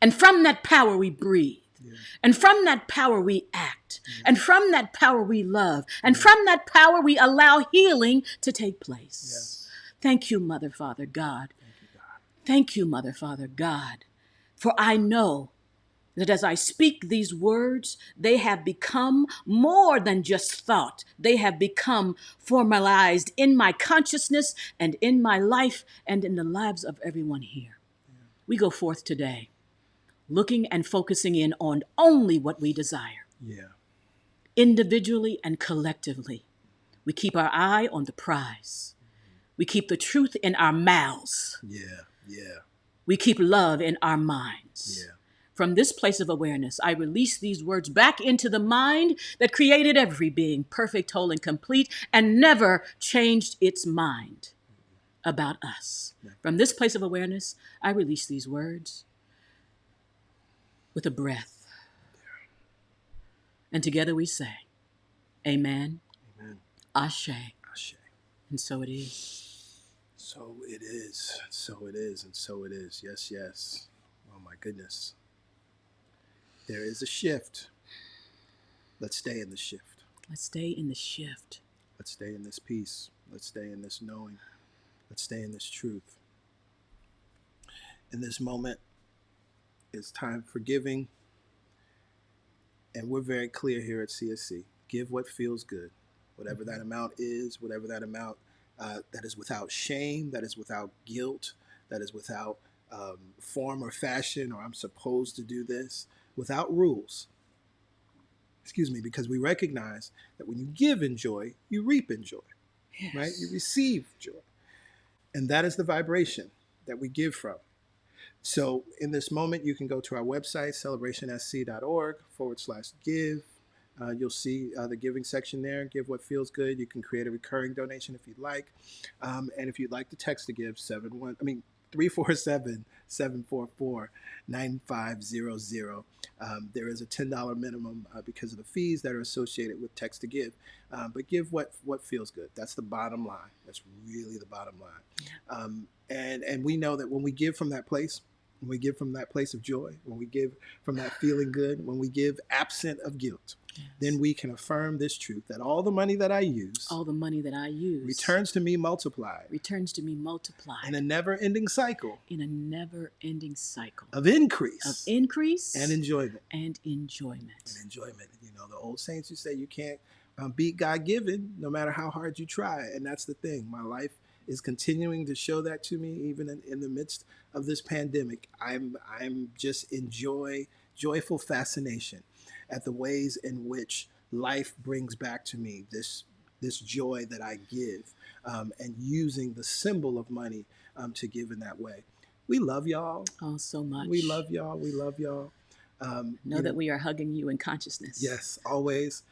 And from that power, we breathe. Yeah. And from that power, we act. And from that power, we love. And from that power, we allow healing to take place. Yes. Thank you, Mother, Father, God. Thank you, God. Thank you, Mother, Father, God. For I know that as I speak these words, they have become more than just thought. They have become formalized in my consciousness and in my life and in the lives of everyone here. We go forth today, looking and focusing in on only what we desire, individually and collectively. We keep our eye on the prize. We keep the truth in our mouths. We keep love in our minds. From this place of awareness, I release these words back into the mind that created every being, perfect, whole, and complete, and never changed its mind about us. From this place of awareness, I release these words with a breath. And together we say, Amen. Amen. Ashe. Ashe. And so it is. So it is. So it is. And so it is. Yes, yes. Oh my goodness. There is a shift. Let's stay in the shift. Let's stay in the shift. Let's stay in this peace. Let's stay in this knowing. Let's stay in this truth. In this moment, it's time for giving. And we're very clear here at CSC. Give what feels good. Whatever that amount is, whatever that amount that is without shame, that is without guilt, that is without form or fashion, or I'm supposed to do this, without rules. Excuse me, because we recognize that when you give in joy, you reap in joy, Yes. right? You receive joy. And that is the vibration that we give from. So in this moment, you can go to our website, celebrationsc.org/give. You'll see the giving section there. Give what feels good. You can create a recurring donation if you'd like. And if you'd like to text to give, 347-744-9500. There is a $10 minimum because of the fees that are associated with text to give. But give what feels good. That's the bottom line. That's really the bottom line. And we know that when we give from that place, when we give from that place of joy, when we give from that feeling good, when we give absent of guilt, then we can affirm this truth that all the money that I use, returns to me multiplied. In a never-ending cycle. Of increase. And enjoyment. You know, the old saints who say you can't beat God given, no matter how hard you try. And that's the thing. My life is continuing to show that to me, even in the midst of this pandemic. I'm just in joyful fascination at the ways in which life brings back to me this joy that I give, and using the symbol of money to give in that way. We love y'all. Oh, so much. We love y'all. We love y'all. Know that we are hugging you in consciousness. Yes, always.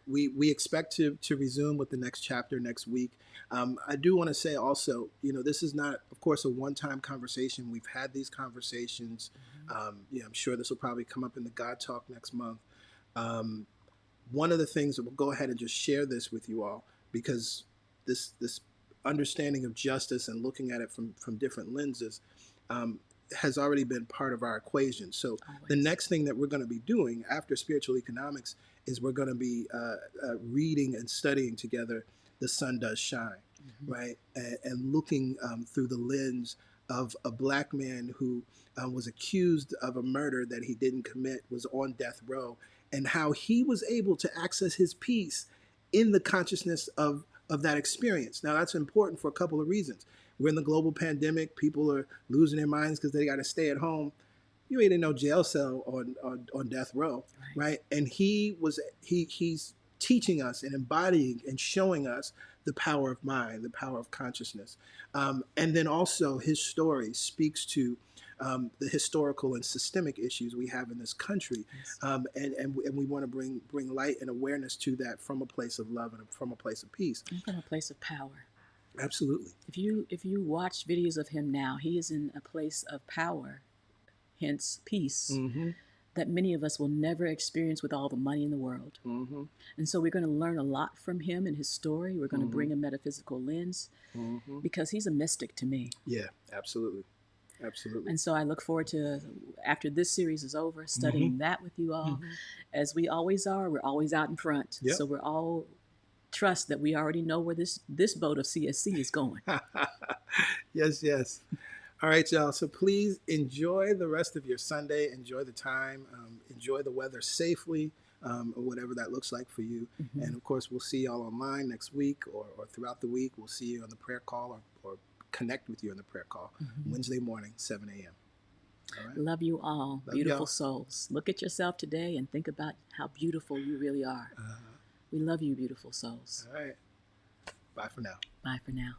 We expect to resume with the next chapter next week. I do want to say also, you know, this is not, of course, a one-time conversation. We've had these conversations. I'm sure this will probably come up in the God Talk next month. One of the things that we'll go ahead and just share this with you all, because this understanding of justice and looking at it from different lenses has already been part of our equation. So the next thing that we're going to be doing after spiritual economics is we're going to be reading and studying together The Sun Does Shine, right? And looking through the lens of a Black man who was accused of a murder that he didn't commit, was on death row, and how he was able to access his peace in the consciousness of that experience. Now, that's important for a couple of reasons. We're in the global pandemic. People are losing their minds because they got to stay at home. You ain't in no jail cell on death row, right? And he's teaching us and embodying and showing us the power of mind, the power of consciousness. And then also his story speaks to the historical and systemic issues we have in this country. And we want to bring light and awareness to that from a place of love and from a place of peace. And from a place of power. Absolutely. If you watch videos of him now, he is in a place of power, hence peace, that many of us will never experience with all the money in the world. And so we're going to learn a lot from him and his story. We're going to bring a metaphysical lens because he's a mystic to me. Yeah, absolutely. Absolutely. And so I look forward to, after this series is over, studying that with you all. As we always are, we're always out in front. Yep. So we're all trust that we already know where this boat of CSC is going. Yes, yes. All right, y'all. So please enjoy the rest of your Sunday. Enjoy the time. Enjoy the weather safely, or whatever that looks like for you. Mm-hmm. And of course, we'll see y'all online next week or throughout the week. We'll see you on the prayer call or connect with you on the prayer call Wednesday morning, 7 a.m. All right. Love you all, Love beautiful y'all. souls. Look at yourself today and think about how beautiful you really are. We love you, beautiful souls. All right. Bye for now. Bye for now.